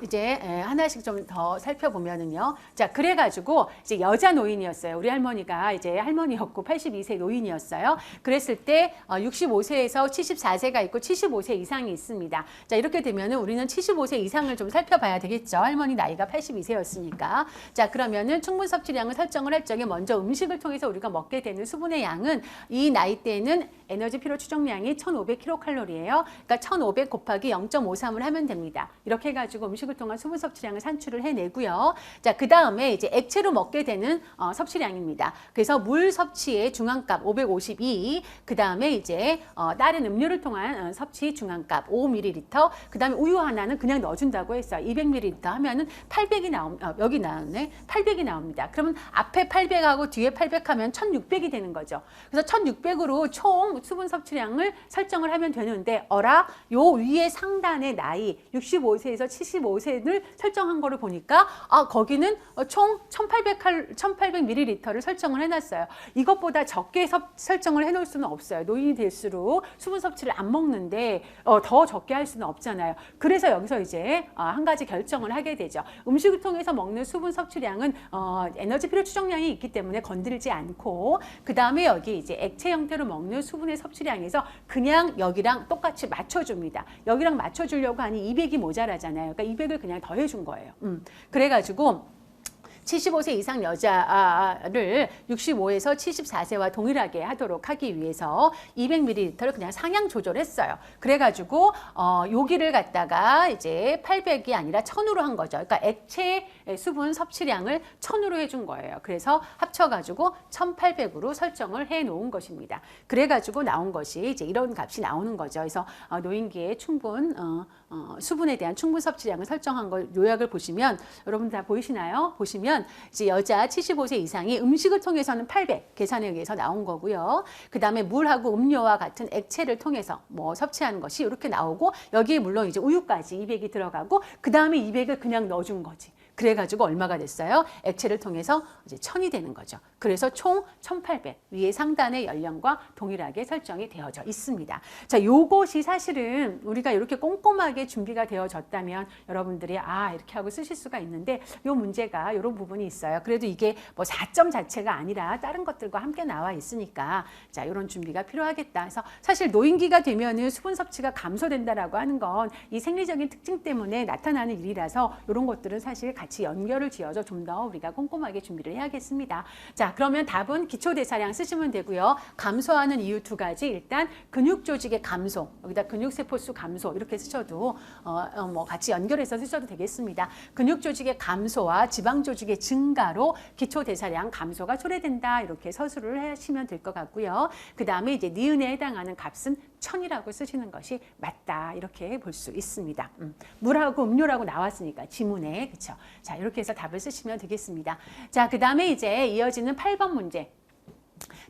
[SPEAKER 1] 이제 하나씩 좀 더 살펴보면은요. 자, 그래가지고 이제 여자 노인이었어요. 우리 할머니가 이제 할머니였고 82세 노인이었어요. 그랬을 때 65세에서 74세가 있고 75세 이상이 있습니다. 자, 이렇게 되면은 우리는 75세 이상을 좀 살펴봐야 되겠죠. 할머니 나이가 82세였으니까. 자, 그러면은 충분 섭취량을 설정을 할 적에 먼저 음식을 통해서 우리가 먹게 되는 수분의 양은 이 나이대에는 에너지 필요 추정량이 1500kcal예요. 그러니까 1500 곱하기 0.53을 하면 됩니다. 이렇게 해가지고 음식을 통한 수분 섭취량을 산출을 해내고요. 자, 그 다음에 이제 액체로 먹게 되는 섭취량입니다. 그래서 물 섭취의 중앙값 552, 그 다음에 이제 다른 음료를 통한 섭취 중앙값 5ml, 그 다음에 우유 하나는 그냥 넣어준다고 했어요. 200ml 하면은 800이 여기 나왔네. 800이 나옵니다. 그러면 앞에 800하고 뒤에 800 하면 1600이 되는 거죠. 그래서 1600으로 총 수분 섭취량을 설정을 하면 되는데, 요 위에 상단의 나이 65세에서 75세를 설정한 거를 보니까 거기는 총 1800ml를 설정을 해놨어요. 이것보다 적게 설정을 해놓을 수는 없어요. 노인이 될수록 수분 섭취를 안 먹는데 더 적게 할 수는 없잖아요. 그래서 여기서 이제 한 가지 결정을 하게 되죠. 음식을 통해서 먹는 수분 섭취량은 에너지 필요 추정량이 있기 때문에 건드리지 않고, 그 다음에 여기 이제 액체 형태로 먹는 수분의 섭취량에서 그냥 여기랑 똑같이 맞춰줍니다. 여기랑 맞춰주려고 하니 200이 모자라잖아요. 그러니까 200을 그냥 더해준 거예요. 그래가지고 75세 이상 여자를 65에서 74세와 동일하게 하도록 하기 위해서 200ml를 그냥 상향 조절했어요. 그래가지고 여기를 갖다가 이제 800이 아니라 1000으로 한 거죠. 그러니까 액체 수분 섭취량을 1000으로 해준 거예요. 그래서 합쳐가지고 1800으로 설정을 해 놓은 것입니다. 그래가지고 나온 것이 이제 이런 값이 나오는 거죠. 그래서 노인기에 수분에 대한 충분 섭취량을 설정한 걸 요약을 보시면, 여러분 다 보이시나요? 보시면 이제 여자 75세 이상이 음식을 통해서는 800 계산에 의해서 나온 거고요. 그 다음에 물하고 음료와 같은 액체를 통해서 뭐 섭취하는 것이 이렇게 나오고, 여기에 물론 이제 우유까지 200이 들어가고, 그 다음에 200을 그냥 넣어준 거지. 그래가지고 얼마가 됐어요? 액체를 통해서 이제 1000이 되는 거죠. 그래서 총 1800, 위에 상단의 연령과 동일하게 설정이 되어져 있습니다. 자, 요것이 사실은 우리가 이렇게 꼼꼼하게 준비가 되어졌다면 여러분들이 이렇게 하고 쓰실 수가 있는데, 요 문제가 이런 부분이 있어요. 그래도 이게 뭐 4점 자체가 아니라 다른 것들과 함께 나와 있으니까 자, 이런 준비가 필요하겠다. 그래서 사실 노인기가 되면은 수분 섭취가 감소된다라고 하는 건 이 생리적인 특징 때문에 나타나는 일이라서 이런 것들은 사실 같이 연결을 지어서 좀 더 우리가 꼼꼼하게 준비를 해야겠습니다. 자, 그러면 답은 기초대사량 쓰시면 되고요. 감소하는 이유 2가지. 일단 근육 조직의 감소, 여기다 근육세포수 감소 이렇게 쓰셔도 뭐 같이 연결해서 쓰셔도 되겠습니다. 근육 조직의 감소와 지방 조직의 증가로 기초대사량 감소가 초래된다. 이렇게 서술을 하시면 될 것 같고요. 그 다음에 이제 니은에 해당하는 값은 1000이라고 쓰시는 것이 맞다. 이렇게 볼 수 있습니다. 물하고 음료라고 나왔으니까 지문에, 그렇죠? 자, 이렇게 해서 답을 쓰시면 되겠습니다. 자, 그 다음에 이제 이어지는 8번 문제.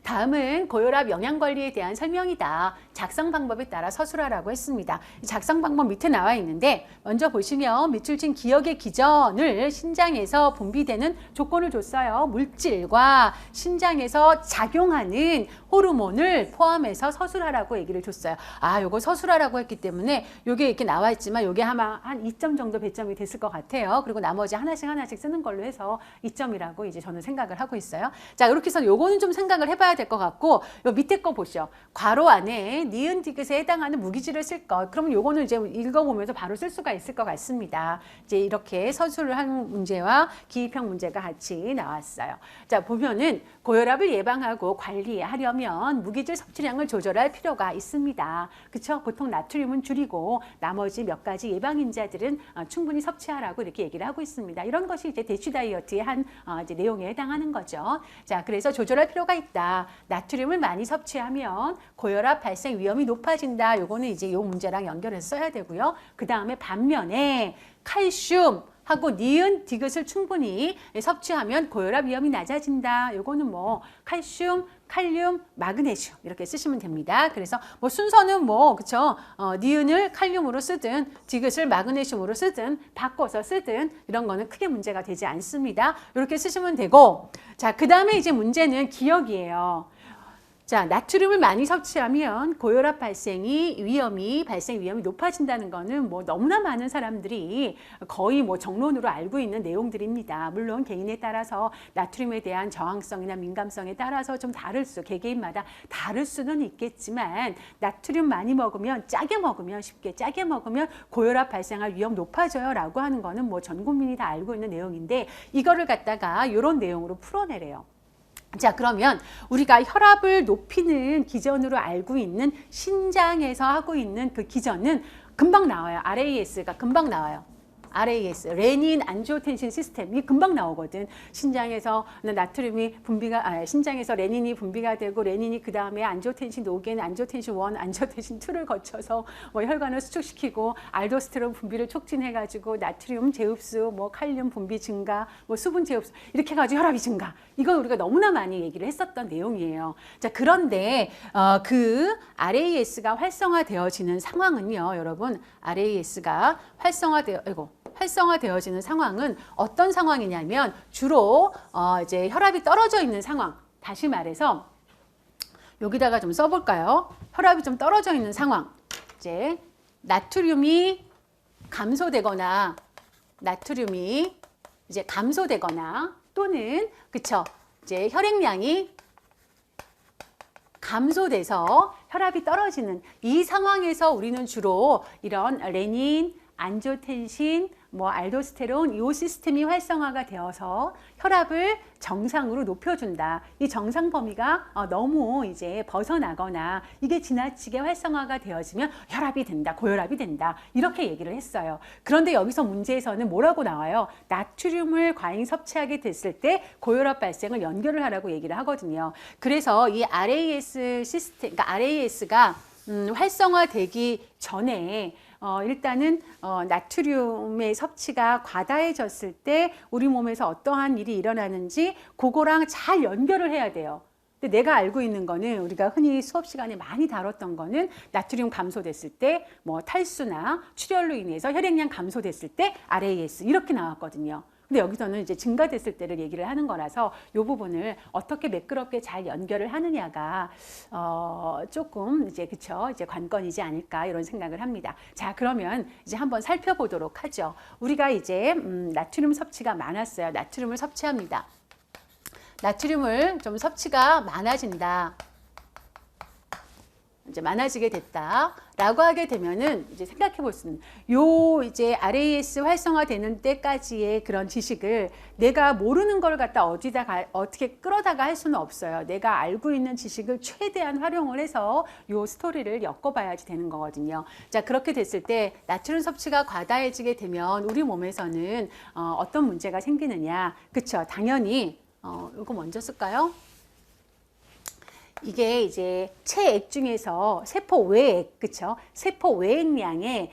[SPEAKER 1] 다음은 고혈압 영양관리에 대한 설명이다. 작성 방법에 따라 서술하라고 했습니다. 작성 방법 밑에 나와 있는데 먼저 보시면 밑줄 친 기억의 기전을 신장에서 분비되는 조건을 줬어요. 물질과 신장에서 작용하는 호르몬을 포함해서 서술하라고 얘기를 줬어요. 아, 요거 서술하라고 했기 때문에 요게 이렇게 나와 있지만 요게 아마 한 2점 정도 배점이 됐을 것 같아요. 그리고 나머지 하나씩 쓰는 걸로 해서 2점이라고 이제 저는 생각을 하고 있어요. 자, 이렇게 해서 요거는 좀 생각을 해봐야 될 것 같고, 요 밑에 거 보시죠. 괄호 안에 니은 디귿에 해당하는 무기질을 쓸 것. 그러면 요거는 이제 읽어보면서 바로 쓸 수가 있을 것 같습니다. 이제 이렇게 서술을 한 문제와 기입형 문제가 같이 나왔어요. 자, 보면은 고혈압을 예방하고 관리하려면 무기질 섭취량을 조절할 필요가 있습니다. 그쵸? 보통 나트륨은 줄이고 나머지 몇 가지 예방인자들은 충분히 섭취하라고 이렇게 얘기를 하고 있습니다. 이런 것이 이제 대쉬 다이어트의 한 이제 내용에 해당하는 거죠. 자, 그래서 조절할 필요가 있다. 나트륨을 많이 섭취하면 고혈압 발생 위험이 높아진다. 요거는 이제 요 문제랑 연결해서 써야 되고요. 그 다음에 반면에 칼슘 하고 니은 디귿을 충분히 섭취하면 고혈압 위험이 낮아진다. 요거는 뭐 칼슘, 칼륨, 마그네슘 이렇게 쓰시면 됩니다. 그래서 뭐 순서는 뭐 그쵸? 니은을 칼륨으로 쓰든 디귿을 마그네슘으로 쓰든 바꿔서 쓰든 이런 거는 크게 문제가 되지 않습니다. 이렇게 쓰시면 되고, 자, 그 다음에 이제 문제는 기억이에요. 자, 나트륨을 많이 섭취하면 고혈압 발생 위험이 높아진다는 거는 뭐 너무나 많은 사람들이 거의 뭐 정론으로 알고 있는 내용들입니다. 물론 개인에 따라서 나트륨에 대한 저항성이나 민감성에 따라서 좀 개개인마다 다를 수는 있겠지만, 나트륨 많이 먹으면 쉽게 짜게 먹으면 고혈압 발생할 위험 높아져요 라고 하는 거는 뭐 전 국민이 다 알고 있는 내용인데, 이거를 갖다가 이런 내용으로 풀어내래요. 자, 그러면 우리가 혈압을 높이는 기전으로 알고 있는 신장에서 하고 있는 그 기전은 금방 나와요. RAS가 금방 나와요. RAS, 레닌 안지오텐신 시스템이 금방 나오거든. 신장에서 신장에서 레닌이 분비가 되고, 레닌이 그 다음에 안지오텐신 5개는 안지오텐신 1, 안지오텐신 2를 거쳐서 뭐 혈관을 수축시키고 알도스테론 분비를 촉진해가지고 나트륨 재흡수, 뭐 칼륨 분비 증가, 뭐 수분 재흡수 이렇게 해가지고 혈압이 증가. 이건 우리가 너무나 많이 얘기를 했었던 내용이에요. 자, 그런데 그 RAS가 활성화되어지는 상황은요, 여러분, RAS가 활성화되어지는 상황은 어떤 상황이냐면 주로 이제 혈압이 떨어져 있는 상황. 다시 말해서 여기다가 좀 써볼까요? 혈압이 좀 떨어져 있는 상황. 이제 나트륨이 감소되거나 또는 그쵸? 이제 혈액량이 감소돼서 혈압이 떨어지는 이 상황에서 우리는 주로 이런 레닌, 안지오텐신, 뭐 알도스테론 이 시스템이 활성화가 되어서 혈압을 정상으로 높여준다. 이 정상 범위가 너무 이제 벗어나거나 이게 지나치게 활성화가 되어지면 혈압이 된다, 고혈압이 된다 이렇게 얘기를 했어요. 그런데 여기서 문제에서는 뭐라고 나와요? 나트륨을 과잉 섭취하게 됐을 때 고혈압 발생을 연결을 하라고 얘기를 하거든요. 그래서 이 RAS 시스템, 그러니까 RAS가 활성화되기 전에 일단은 나트륨의 섭취가 과다해졌을 때 우리 몸에서 어떠한 일이 일어나는지 그거랑 잘 연결을 해야 돼요. 근데 내가 알고 있는 거는 우리가 흔히 수업 시간에 많이 다뤘던 거는 나트륨 감소됐을 때 뭐 탈수나 출혈로 인해서 혈액량 감소됐을 때 RAS 이렇게 나왔거든요. 근데 여기서는 이제 증가됐을 때를 얘기를 하는 거라서 이 부분을 어떻게 매끄럽게 잘 연결을 하느냐가 조금 이제 이제 관건이지 않을까 이런 생각을 합니다. 자, 그러면 이제 한번 살펴보도록 하죠. 우리가 이제 나트륨 섭취가 많았어요. 나트륨을 섭취합니다. 나트륨을 좀 섭취가 많아진다. 이제 많아지게 됐다라고 하게 되면은 이제 생각해 볼 수 있는 이제 RAS 활성화되는 때까지의 그런 지식을 내가 모르는 걸 갖다 어떻게 끌어다가 할 수는 없어요. 내가 알고 있는 지식을 최대한 활용을 해서 요 스토리를 엮어봐야지 되는 거거든요. 자, 그렇게 됐을 때 나트륨 섭취가 과다해지게 되면 우리 몸에서는 어떤 문제가 생기느냐? 그쵸? 당연히 이거 먼저 쓸까요? 이게 이제 체액 중에서 세포 외액, 그쵸? 세포 외액량의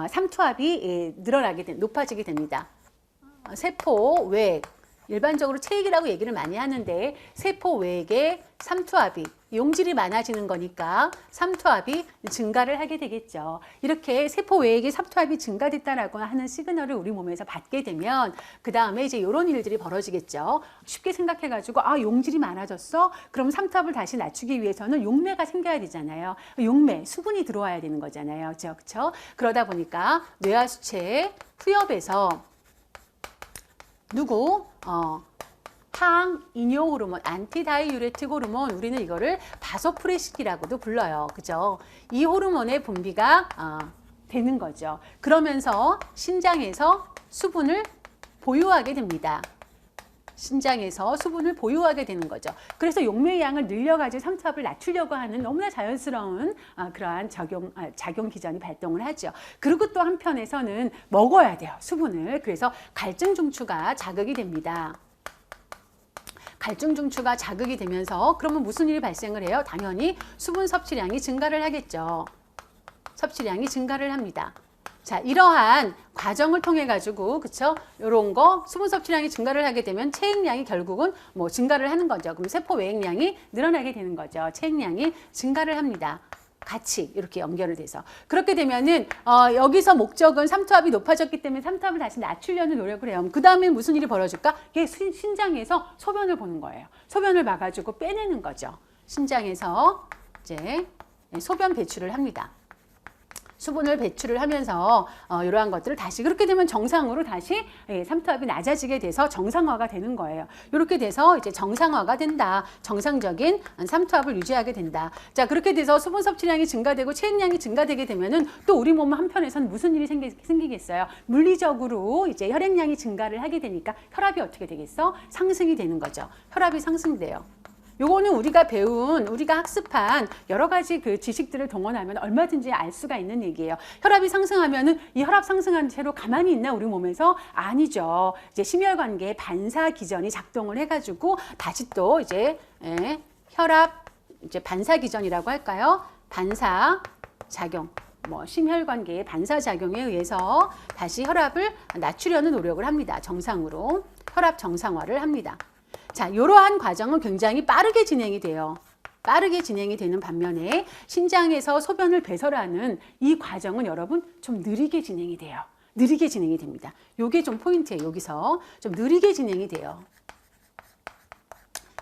[SPEAKER 1] 삼투압이 높아지게 됩니다. 세포 외액, 일반적으로 체액이라고 얘기를 많이 하는데 세포 외액의 삼투압이 용질이 많아지는 거니까 삼투압이 증가를 하게 되겠죠. 이렇게 세포 외액의 삼투압이 증가됐다라고 하는 시그널을 우리 몸에서 받게 되면 그 다음에 이제 이런 일들이 벌어지겠죠. 쉽게 생각해가지고 용질이 많아졌어? 그럼 삼투압을 다시 낮추기 위해서는 용매가 생겨야 되잖아요. 용매, 수분이 들어와야 되는 거잖아요. 그렇죠? 그러다 보니까 뇌하수체 후엽에서 항이뇨 호르몬, 안티다이유레틱 호르몬, 우리는 이거를 바소프레신이라고도 불러요. 그죠? 이 호르몬의 분비가 되는 거죠. 그러면서 신장에서 수분을 보유하게 됩니다. 신장에서 수분을 보유하게 되는 거죠. 그래서 용매의 양을 늘려가지고 삼투압을 낮추려고 하는 너무나 자연스러운 그러한 작용 기전이 발동을 하죠. 그리고 또 한편에서는 먹어야 돼요, 수분을. 그래서 갈증 중추가 자극이 됩니다. 갈증 중추가 자극이 되면서 그러면 무슨 일이 발생을 해요? 당연히 수분 섭취량이 증가를 하겠죠. 섭취량이 증가를 합니다. 자, 이러한 과정을 통해 가지고, 그쵸? 요런 거 수분 섭취량이 증가를 하게 되면 체액량이 결국은 뭐 증가를 하는 거죠. 그럼 세포 외액량이 늘어나게 되는 거죠. 체액량이 증가를 합니다. 같이 이렇게 연결을 돼서. 그렇게 되면은 여기서 목적은 삼투압이 높아졌기 때문에 삼투압을 다시 낮추려는 노력을 해요. 그 다음에 무슨 일이 벌어질까? 이게 신장에서 소변을 보는 거예요. 소변을 봐가지고 빼내는 거죠. 신장에서 이제 소변 배출을 합니다. 수분을 배출을 하면서 이러한 것들을 다시 그렇게 되면 정상으로 다시 삼투압이 낮아지게 돼서 정상화가 되는 거예요. 이렇게 돼서 이제 정상화가 된다. 정상적인 삼투압을 유지하게 된다. 자, 그렇게 돼서 수분 섭취량이 증가되고 체액량이 증가되게 되면은 또 우리 몸 한편에서는 무슨 일이 생기겠어요? 물리적으로 이제 혈액량이 증가를 하게 되니까 혈압이 어떻게 되겠어? 상승이 되는 거죠. 혈압이 상승돼요. 요거는 우리가 학습한 여러 가지 그 지식들을 동원하면 얼마든지 알 수가 있는 얘기예요. 혈압이 상승하면은 이 혈압 상승한 채로 가만히 있나 우리 몸에서? 아니죠. 이제 심혈관계에 반사 기전이 작동을 해가지고 다시 또 이제 혈압 이제 반사 기전이라고 할까요? 반사 작용. 심혈관계의 반사 작용에 의해서 다시 혈압을 낮추려는 노력을 합니다. 정상으로 혈압 정상화를 합니다. 자, 이러한 과정은 굉장히 빠르게 진행이 돼요. 빠르게 진행이 되는 반면에 신장에서 소변을 배설하는 이 과정은 여러분 좀 느리게 진행이 돼요. 느리게 진행이 됩니다. 요게 좀 포인트예요. 여기서 좀 느리게 진행이 돼요.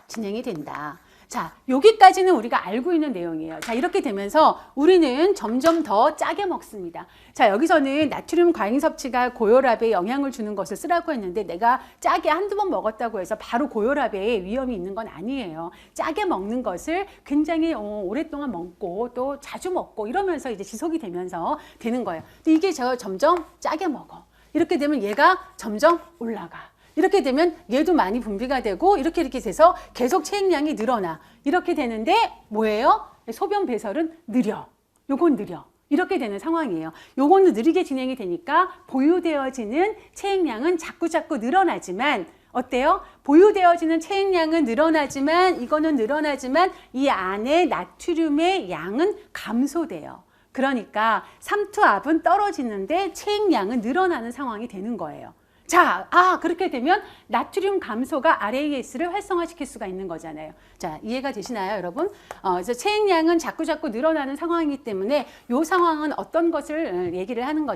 [SPEAKER 1] 진행이 된다. 자, 여기까지는 우리가 알고 있는 내용이에요. 자, 이렇게 되면서 우리는 점점 더 짜게 먹습니다. 자, 여기서는 나트륨 과잉 섭취가 고혈압에 영향을 주는 것을 쓰라고 했는데 내가 짜게 한두 번 먹었다고 해서 바로 고혈압에 위험이 있는 건 아니에요. 짜게 먹는 것을 굉장히 오랫동안 먹고 또 자주 먹고 이러면서 이제 지속이 되면서 되는 거예요. 근데 이게 점점 짜게 먹어. 이렇게 되면 얘가 점점 올라가. 이렇게 되면 얘도 많이 분비가 되고 이렇게 돼서 계속 체액량이 늘어나. 이렇게 되는데 뭐예요? 소변 배설은 느려. 요건 느려. 이렇게 되는 상황이에요. 요거는 느리게 진행이 되니까 보유되어지는 체액량은 자꾸 늘어나지만 어때요? 보유되어지는 체액량은 늘어나지만 이거는 늘어나지만 이 안에 나트륨의 양은 감소돼요. 그러니까 삼투압은 떨어지는데 체액량은 늘어나는 상황이 되는 거예요. 자, 그렇게 되면 나트륨 감소가 RAS를 활성화시킬 수가 있는 거잖아요. 자, 이해가 되시나요, 여러분? 그래서 체액량은 자꾸 늘어나는 상황이기 때문에 이 상황은 어떤 것을 얘기를 하는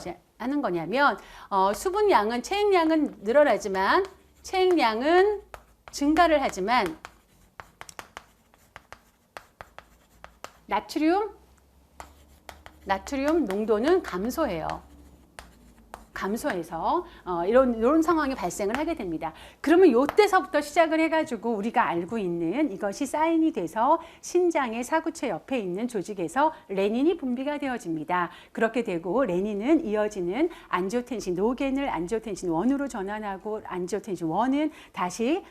[SPEAKER 1] 거냐면, 수분량은, 체액량은 늘어나지만, 체액량은 증가를 하지만, 나트륨 농도는 감소해요. 감소해서 이런 상황이 발생을 하게 됩니다. 그러면 이때서부터 시작을 해가지고 우리가 알고 있는 이것이 사인이 돼서 신장의 사구체 옆에 있는 조직에서 레닌이 분비가 되어집니다. 그렇게 되고 레닌은 이어지는 안지오텐신, 노겐을 안지오텐신 1으로 전환하고 안지오텐신 1은 다시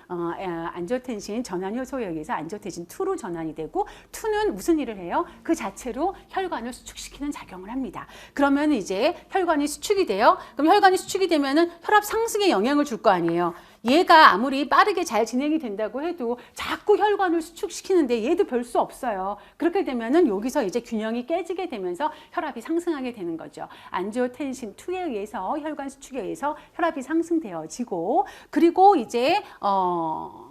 [SPEAKER 1] 안지오텐신 전환 효소에 의해서 안지오텐신 2로 전환이 되고 2는 무슨 일을 해요? 그 자체로 혈관을 수축시키는 작용을 합니다. 그러면 이제 혈관이 수축이 돼요. 그럼 혈관이 수축이 되면은 혈압 상승에 영향을 줄 거 아니에요. 얘가 아무리 빠르게 잘 진행이 된다고 해도 자꾸 혈관을 수축시키는데 얘도 별 수 없어요. 그렇게 되면은 여기서 이제 균형이 깨지게 되면서 혈압이 상승하게 되는 거죠. 안지오텐신 2에 의해서 혈관 수축에 의해서 혈압이 상승되어지고, 그리고 이제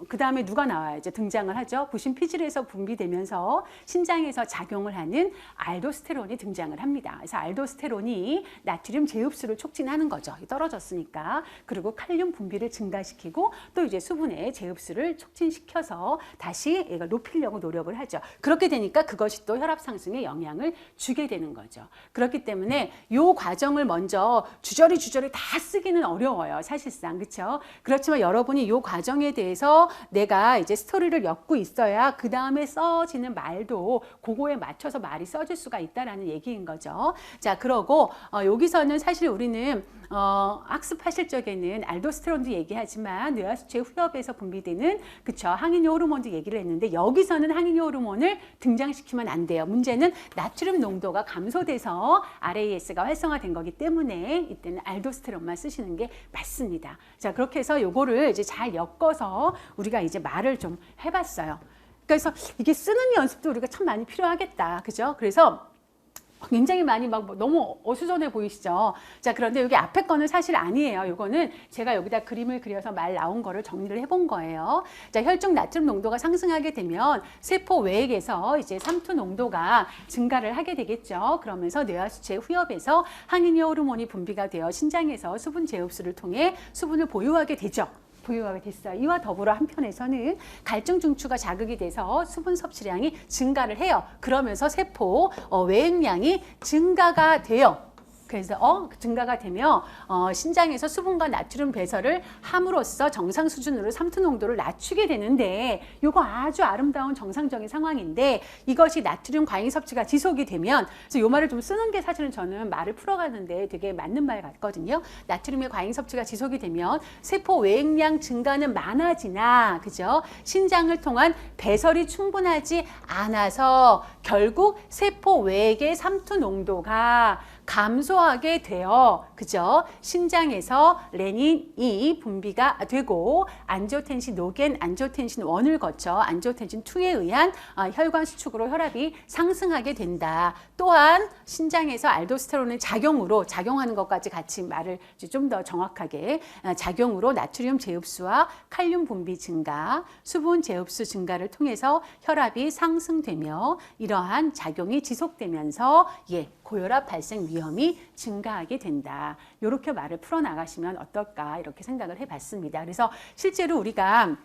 [SPEAKER 1] 그 다음에 누가 나와요? 이제 등장을 하죠. 부신 피질에서 분비되면서 신장에서 작용을 하는 알도스테론이 등장을 합니다. 그래서 알도스테론이 나트륨 재흡수를 촉진하는 거죠. 떨어졌으니까. 그리고 칼륨 분비를 증가시키고 또 이제 수분의 재흡수를 촉진시켜서 다시 얘가 높이려고 노력을 하죠. 그렇게 되니까 그것이 또 혈압 상승에 영향을 주게 되는 거죠. 그렇기 때문에 이 과정을 먼저 주저리 다 쓰기는 어려워요. 사실상. 그렇죠? 그렇지만 여러분이 이 과정에 대해서 내가 이제 스토리를 엮고 있어야 그 다음에 써지는 말도 그거에 맞춰서 말이 써질 수가 있다라는 얘기인 거죠. 자, 그러고 여기서는 사실 우리는 학습하실 적에는 알도스테론도 얘기하지만 뇌하수체 후엽에서 분비되는 그쵸 항인효 호르몬도 얘기를 했는데 여기서는 항인효 호르몬을 등장시키면 안 돼요. 문제는 나트륨 농도가 감소돼서 RAS가 활성화된 거기 때문에 이때는 알도스테론만 쓰시는 게 맞습니다. 자, 그렇게 해서 요거를 이제 잘 엮어서 우리가 이제 말을 좀 해봤어요. 그래서 이게 쓰는 연습도 우리가 참 많이 필요하겠다. 그죠? 그래서 굉장히 많이 막 너무 어수선해 보이시죠? 자, 그런데 여기 앞에 거는 사실 아니에요. 이거는 제가 여기다 그림을 그려서 말 나온 거를 정리를 해본 거예요. 자, 혈중 나트륨 농도가 상승하게 되면 세포 외액에서 이제 삼투 농도가 증가를 하게 되겠죠. 그러면서 뇌하수체 후엽에서 항인효 호르몬이 분비가 되어 신장에서 수분 재흡수를 통해 수분을 보유하게 되죠. 보유하게 됐어요. 이와 더불어 한편에서는 갈증 중추가 자극이 돼서 수분 섭취량이 증가를 해요. 그러면서 세포 외액량이 증가가 돼요. 그래서 증가가 되며 신장에서 수분과 나트륨 배설을 함으로써 정상 수준으로 삼투 농도를 낮추게 되는데 이거 아주 아름다운 정상적인 상황인데 이것이 나트륨 과잉 섭취가 지속이 되면 그래서 이 말을 좀 쓰는 게 사실은 저는 말을 풀어가는데 되게 맞는 말 같거든요. 나트륨의 과잉 섭취가 지속이 되면 세포 외액량 증가는 많아지나 그죠? 신장을 통한 배설이 충분하지 않아서 결국 세포 외액의 삼투 농도가 감소하게 되어 그죠? 신장에서 레닌이 분비가 되고 안지오텐신 노겐 안지오텐신 1을 거쳐 안지오텐신 2에 의한 혈관 수축으로 혈압이 상승하게 된다. 또한 신장에서 알도스테론의 작용하는 것까지 같이 말을 좀 더 정확하게 작용으로 나트륨 재흡수와 칼륨 분비 증가, 수분 재흡수 증가를 통해서 혈압이 상승되며 이러한 작용이 지속되면서 고혈압 발생 위험이 증가하게 된다. 이렇게 말을 풀어나가시면 어떨까 이렇게 생각을 해봤습니다. 그래서 실제로 우리가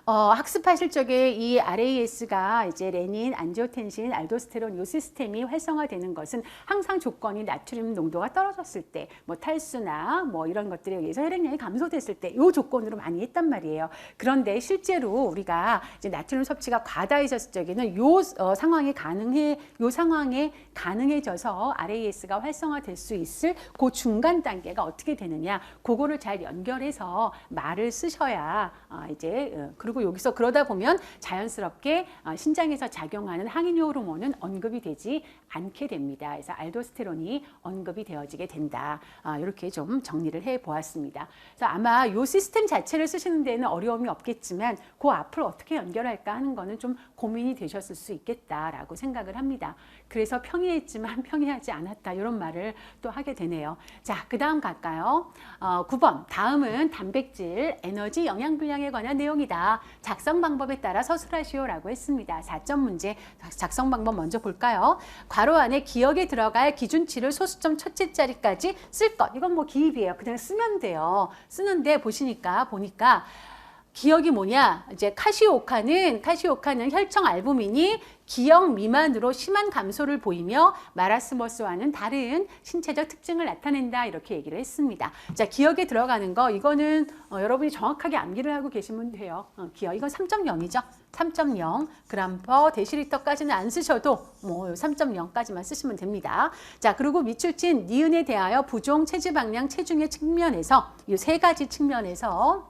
[SPEAKER 1] 학습하실 적에 이 RAS가 이제 레닌, 안지오텐신, 알도스테론 이 시스템이 활성화되는 것은 항상 조건이 나트륨 농도가 떨어졌을 때, 뭐 탈수나 뭐 이런 것들에 의해서 혈액량이 감소됐을 때 이 조건으로 많이 했단 말이에요. 그런데 실제로 우리가 이제 나트륨 섭취가 과다해졌을 적에는 요 상황에 가능해져서 RAS가 활성화될 수 있을 그 중간 단계가 어떻게 되느냐, 그거를 잘 연결해서 말을 쓰셔야 그리고 여기서 그러다 보면 자연스럽게 신장에서 작용하는 항인효 호르몬은 언급이 되지 않게 됩니다. 그래서 알도스테론이 언급이 되어지게 된다. 이렇게 좀 정리를 해 보았습니다. 그래서 아마 이 시스템 자체를 쓰시는 데는 어려움이 없겠지만 그 앞을 어떻게 연결할까 하는 거는 좀 고민이 되셨을 수 있겠다라고 생각을 합니다. 그래서 평이했지만 평이하지 않았다 이런 말을 또 하게 되네요. 자, 그 다음 갈까요? 9번 다음은 단백질, 에너지, 영양 분량에 관한 내용이다. 작성 방법에 따라 서술하시오라고 했습니다. 4점 문제 작성 방법 먼저 볼까요? 괄호 안에 기억에 들어갈 기준치를 소수점 첫째 자리까지 쓸 것. 이건 뭐 기입이에요. 그냥 쓰면 돼요. 쓰는데 보니까 기억이 뭐냐? 이제 카시오카는 혈청 알부민이 기억 미만으로 심한 감소를 보이며 마라스머스와는 다른 신체적 특징을 나타낸다 이렇게 얘기를 했습니다. 자, 기억에 들어가는 거 이거는 여러분이 정확하게 암기를 하고 계시면 돼요. 기억 이건 3.0이죠. 3.0 g/dl까지는 안 쓰셔도 뭐 3.0까지만 쓰시면 됩니다. 자, 그리고 미출진 니은에 대하여 부종, 체지방량, 체중의 측면에서 이 세 가지 측면에서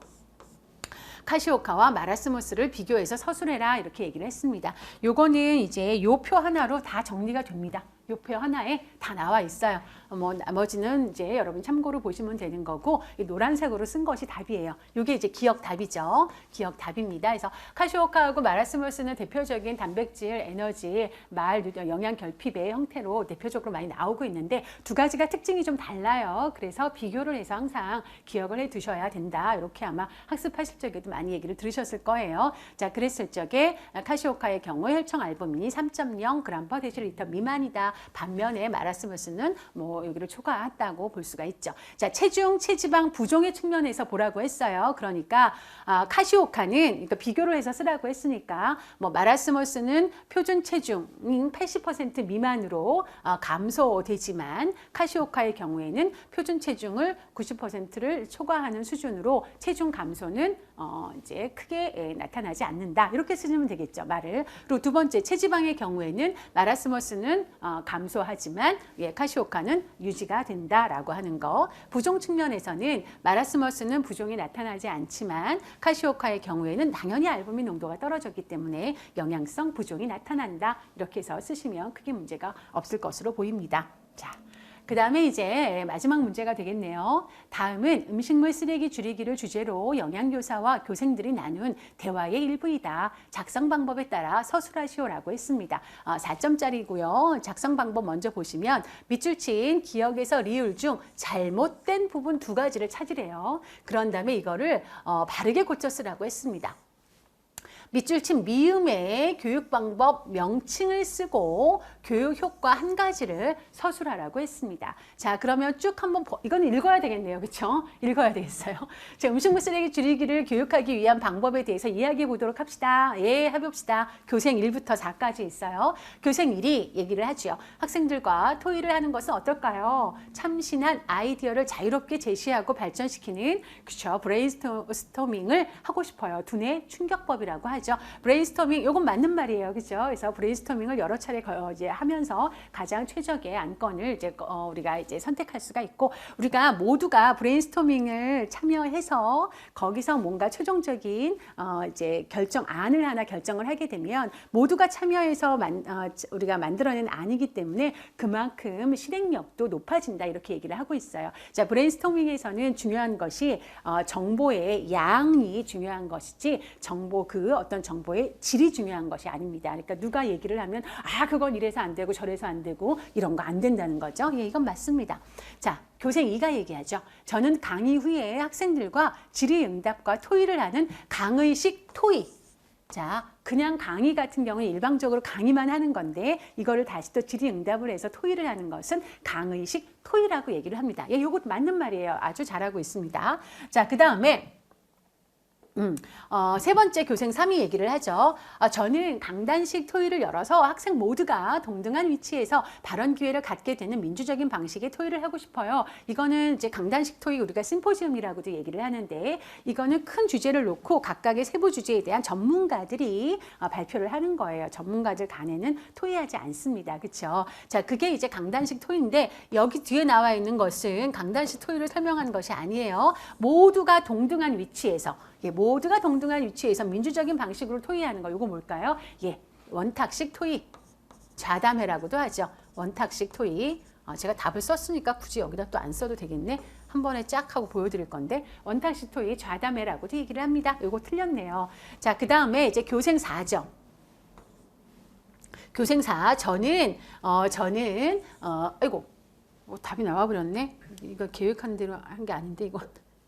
[SPEAKER 1] 카시오카와 마라스머스를 비교해서 서술해라 이렇게 얘기를 했습니다. 요거는 이제 요 표 하나로 다 정리가 됩니다. 표 하나에 다 나와 있어요. 뭐 나머지는 이제 여러분 참고로 보시면 되는 거고, 이 노란색으로 쓴 것이 답이에요. 이게 이제 기억 답이죠. 기억 답입니다. 그래서 카시오카하고 마라스머스는 대표적인 단백질, 에너지, 말, 영양 결핍의 형태로 대표적으로 많이 나오고 있는데 두 가지가 특징이 좀 달라요. 그래서 비교를 해서 항상 기억을 해 두셔야 된다. 이렇게 아마 학습하실 적에도 많이 얘기를 들으셨을 거예요. 자, 그랬을 적에 카시오카의 경우 혈청 알부민이 3.0g/dL 미만이다. 반면에 마라스머스는 뭐 여기를 초과했다고 볼 수가 있죠. 자, 체중, 체지방 부종의 측면에서 보라고 했어요. 그러니까 카시오카는 그러니까 비교를 해서 쓰라고 했으니까 뭐 마라스머스는 표준 체중 80% 미만으로 감소되지만 카시오카의 경우에는 표준 체중을 90%를 초과하는 수준으로 체중 감소는 이제 크게 나타나지 않는다. 이렇게 쓰시면 되겠죠. 말을. 그리고 두 번째 체지방의 경우에는 마라스머스는 감소하지만 카시오카는 유지가 된다라고 하는 거. 부종 측면에서는 마라스머스는 부종이 나타나지 않지만 카시오카의 경우에는 당연히 알부민 농도가 떨어졌기 때문에 영양성 부종이 나타난다. 이렇게 해서 쓰시면 크게 문제가 없을 것으로 보입니다. 자, 그 다음에 이제 마지막 문제가 되겠네요. 다음은 음식물 쓰레기 줄이기를 주제로 영양교사와 교생들이 나눈 대화의 일부이다. 작성 방법에 따라 서술하시오라고 했습니다. 4점짜리고요. 작성 방법 먼저 보시면 밑줄 친 기억에서 리을 중 잘못된 부분 두 가지를 찾으래요. 그런 다음에 이거를 바르게 고쳐 쓰라고 했습니다. 밑줄 친 미음의 교육 방법 명칭을 쓰고 교육 효과 한 가지를 서술하라고 했습니다. 자, 그러면 쭉 한번 이거는 읽어야 되겠네요. 그렇죠? 읽어야 되겠어요. 자, 음식물 쓰레기 줄이기를 교육하기 위한 방법에 대해서 이야기해 보도록 합시다. 예, 해봅시다. 교생 1부터 4까지 있어요. 교생 1이 얘기를 하죠. 학생들과 토의를 하는 것은 어떨까요? 참신한 아이디어를 자유롭게 제시하고 발전시키는 그렇죠. 브레인스토밍을 하고 싶어요. 두뇌 충격법이라고 하죠. 브레인스토밍, 이건 맞는 말이에요. 그죠? 그래서 브레인스토밍을 여러 차례 이제 하면서 가장 최적의 안건을 이제 우리가 이제 선택할 수가 있고, 우리가 모두가 브레인스토밍을 참여해서 거기서 뭔가 최종적인 이제 결정안을 하나 결정을 하게 되면 모두가 참여해서 우리가 만들어낸 안이기 때문에 그만큼 실행력도 높아진다. 이렇게 얘기를 하고 있어요. 자, 브레인스토밍에서는 중요한 것이 정보의 양이 중요한 것이지 어떤 정보의 질이 중요한 것이 아닙니다. 그러니까 누가 얘기를 하면 그건 이래서 안 되고 저래서 안 되고 이런 거 안 된다는 거죠. 예, 이건 맞습니다. 자, 교생 2가 얘기하죠. 저는 강의 후에 학생들과 질의응답과 토의를 하는 강의식 토의. 자, 그냥 강의 같은 경우는 일방적으로 강의만 하는 건데 이거를 다시 또 질의응답을 해서 토의를 하는 것은 강의식 토의라고 얘기를 합니다. 예, 요거 맞는 말이에요. 아주 잘하고 있습니다. 자, 그 다음에 세 번째 교생 3이 얘기를 하죠. 저는 강단식 토의를 열어서 학생 모두가 동등한 위치에서 발언 기회를 갖게 되는 민주적인 방식의 토의를 하고 싶어요. 이거는 이제 강단식 토의 우리가 심포지움이라고도 얘기를 하는데 이거는 큰 주제를 놓고 각각의 세부 주제에 대한 전문가들이 발표를 하는 거예요. 전문가들 간에는 토의하지 않습니다. 그렇죠? 자, 그게 이제 강단식 토의인데 여기 뒤에 나와 있는 것은 강단식 토의를 설명하는 것이 아니에요. 모두가 동등한 위치에서 모두가 동등한 위치에서 민주적인 방식으로 토의하는 거. 이거 뭘까요? 예, 원탁식 토의. 좌담회라고도 하죠. 원탁식 토의. 제가 답을 썼으니까 굳이 여기다 또 안 써도 되겠네. 한 번에 쫙 하고 보여드릴 건데 원탁식 토의 좌담회라고도 얘기를 합니다. 이거 틀렸네요. 자, 그 다음에 이제 교생 4죠. 교생 4. 저는 아이고 답이 나와버렸네. 이거 계획한 대로 한 게 아닌데 이거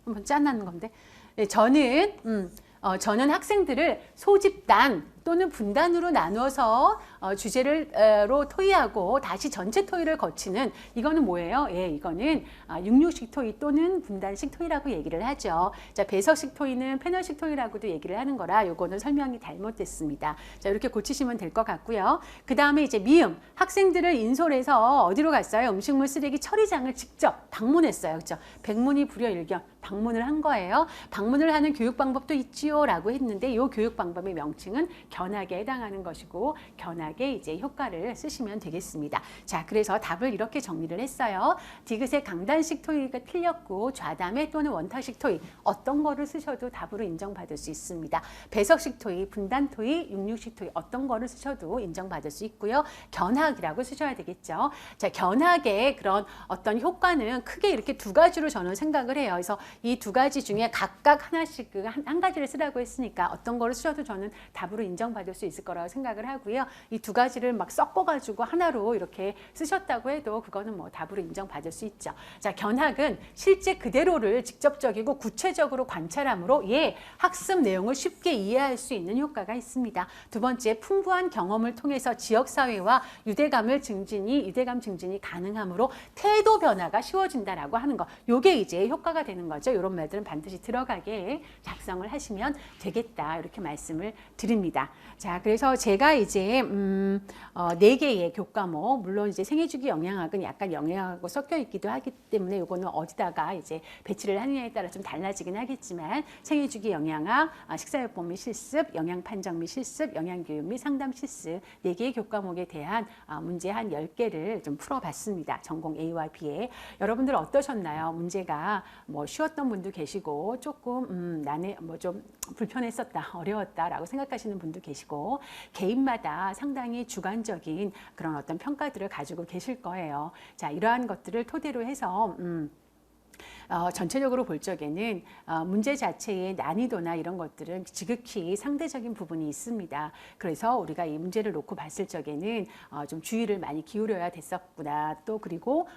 [SPEAKER 1] 한번 짠하는 건데. 네, 저는 학생들을 소집단 또는 분단으로 나누어서 주제로 토의하고 다시 전체 토의를 거치는 이거는 뭐예요? 예, 이거는 육류식 토의 또는 분단식 토의라고 얘기를 하죠. 자, 배석식 토의는 패널식 토의라고도 얘기를 하는 거라 요거는 설명이 잘못됐습니다. 자, 이렇게 고치시면 될 것 같고요. 그 다음에 이제 미음, 학생들을 인솔해서 어디로 갔어요? 음식물 쓰레기 처리장을 직접 방문했어요. 그렇죠? 백문이 불여일견 방문을 한 거예요. 방문을 하는 교육 방법도 있지요 라고 했는데 이 교육 방법의 명칭은 견학에 해당하는 것이고 견학에 이제 효과를 쓰시면 되겠습니다. 자, 그래서 답을 이렇게 정리를 했어요. 디귿의 강단식 토의가 틀렸고 좌담회 또는 원탁식 토의 어떤 거를 쓰셔도 답으로 인정받을 수 있습니다. 배석식 토의, 분단 토의, 육육식 토의 어떤 거를 쓰셔도 인정받을 수 있고요. 견학이라고 쓰셔야 되겠죠. 자, 견학의 그런 어떤 효과는 크게 이렇게 두 가지로 저는 생각을 해요. 그래서 이 두 가지 중에 각각 하나씩 한 가지를 쓰라고 했으니까 어떤 거를 쓰셔도 저는 답으로 인정받을 수 있을 거라고 생각을 하고요. 이 두 가지를 막 섞어가지고 하나로 이렇게 쓰셨다고 해도 그거는 뭐 답으로 인정받을 수 있죠. 자, 견학은 실제 그대로를 직접적이고 구체적으로 관찰함으로 학습 내용을 쉽게 이해할 수 있는 효과가 있습니다. 두 번째, 풍부한 경험을 통해서 지역사회와 유대감 증진이 가능하므로 태도 변화가 쉬워진다라고 하는 거. 요게 이제 효과가 되는 거죠. 이런 말들은 반드시 들어가게 작성을 하시면 되겠다. 이렇게 말씀을 드립니다. 자, 그래서 제가 이제 4개의 교과목, 물론 이제 생애주기 영양학은 약간 영양하고 섞여 있기도 하기 때문에 요거는 어디다가 이제 배치를 하느냐에 따라 좀 달라지긴 하겠지만 생애주기 영양학, 식사요법 및 실습, 영양판정 및 실습, 영양교육 및 상담 실습 4개의 교과목에 대한 문제 한 10개를 좀 풀어봤습니다. 전공 A와 B에. 여러분들 어떠셨나요? 문제가 뭐 쉬웠던 분도 계시고 조금 나는 뭐 좀 불편했었다, 어려웠다라고 생각하시는 분도 계시고 개인마다 상당히 주관적인 그런 어떤 평가들을 가지고 계실 거예요. 자, 이러한 것들을 토대로 해서 전체적으로 볼 적에는 문제 자체의 난이도나 이런 것들은 지극히 상대적인 부분이 있습니다. 그래서 우리가 이 문제를 놓고 봤을 적에는 좀 주의를 많이 기울여야 됐었구나. 또 그리고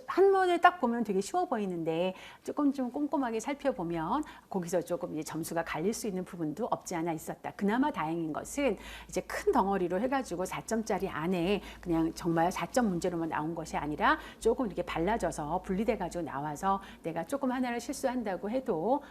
[SPEAKER 1] 한 번에 딱 보면 되게 쉬워 보이는데 조금 좀 꼼꼼하게 살펴보면 거기서 조금 이제 점수가 갈릴 수 있는 부분도 없지 않아 있었다. 그나마 다행인 것은 이제 큰 덩어리로 해가지고 4점짜리 안에 그냥 정말 4점 문제로만 나온 것이 아니라 조금 이렇게 발라져서 분리돼가지고 나와서 내가 조금 하나를 실수한다고 해도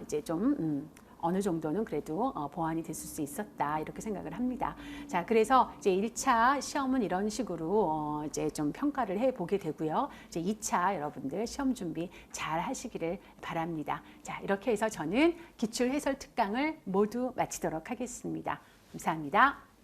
[SPEAKER 1] 이제 좀 어느 정도는 그래도 보완이 됐을 수 있었다 이렇게 생각을 합니다. 자, 그래서 이제 1차 시험은 이런 식으로 이제 좀 평가를 해 보게 되고요. 이제 2차 여러분들 시험 준비 잘 하시기를 바랍니다. 자, 이렇게 해서 저는 기출 해설 특강을 모두 마치도록 하겠습니다. 감사합니다.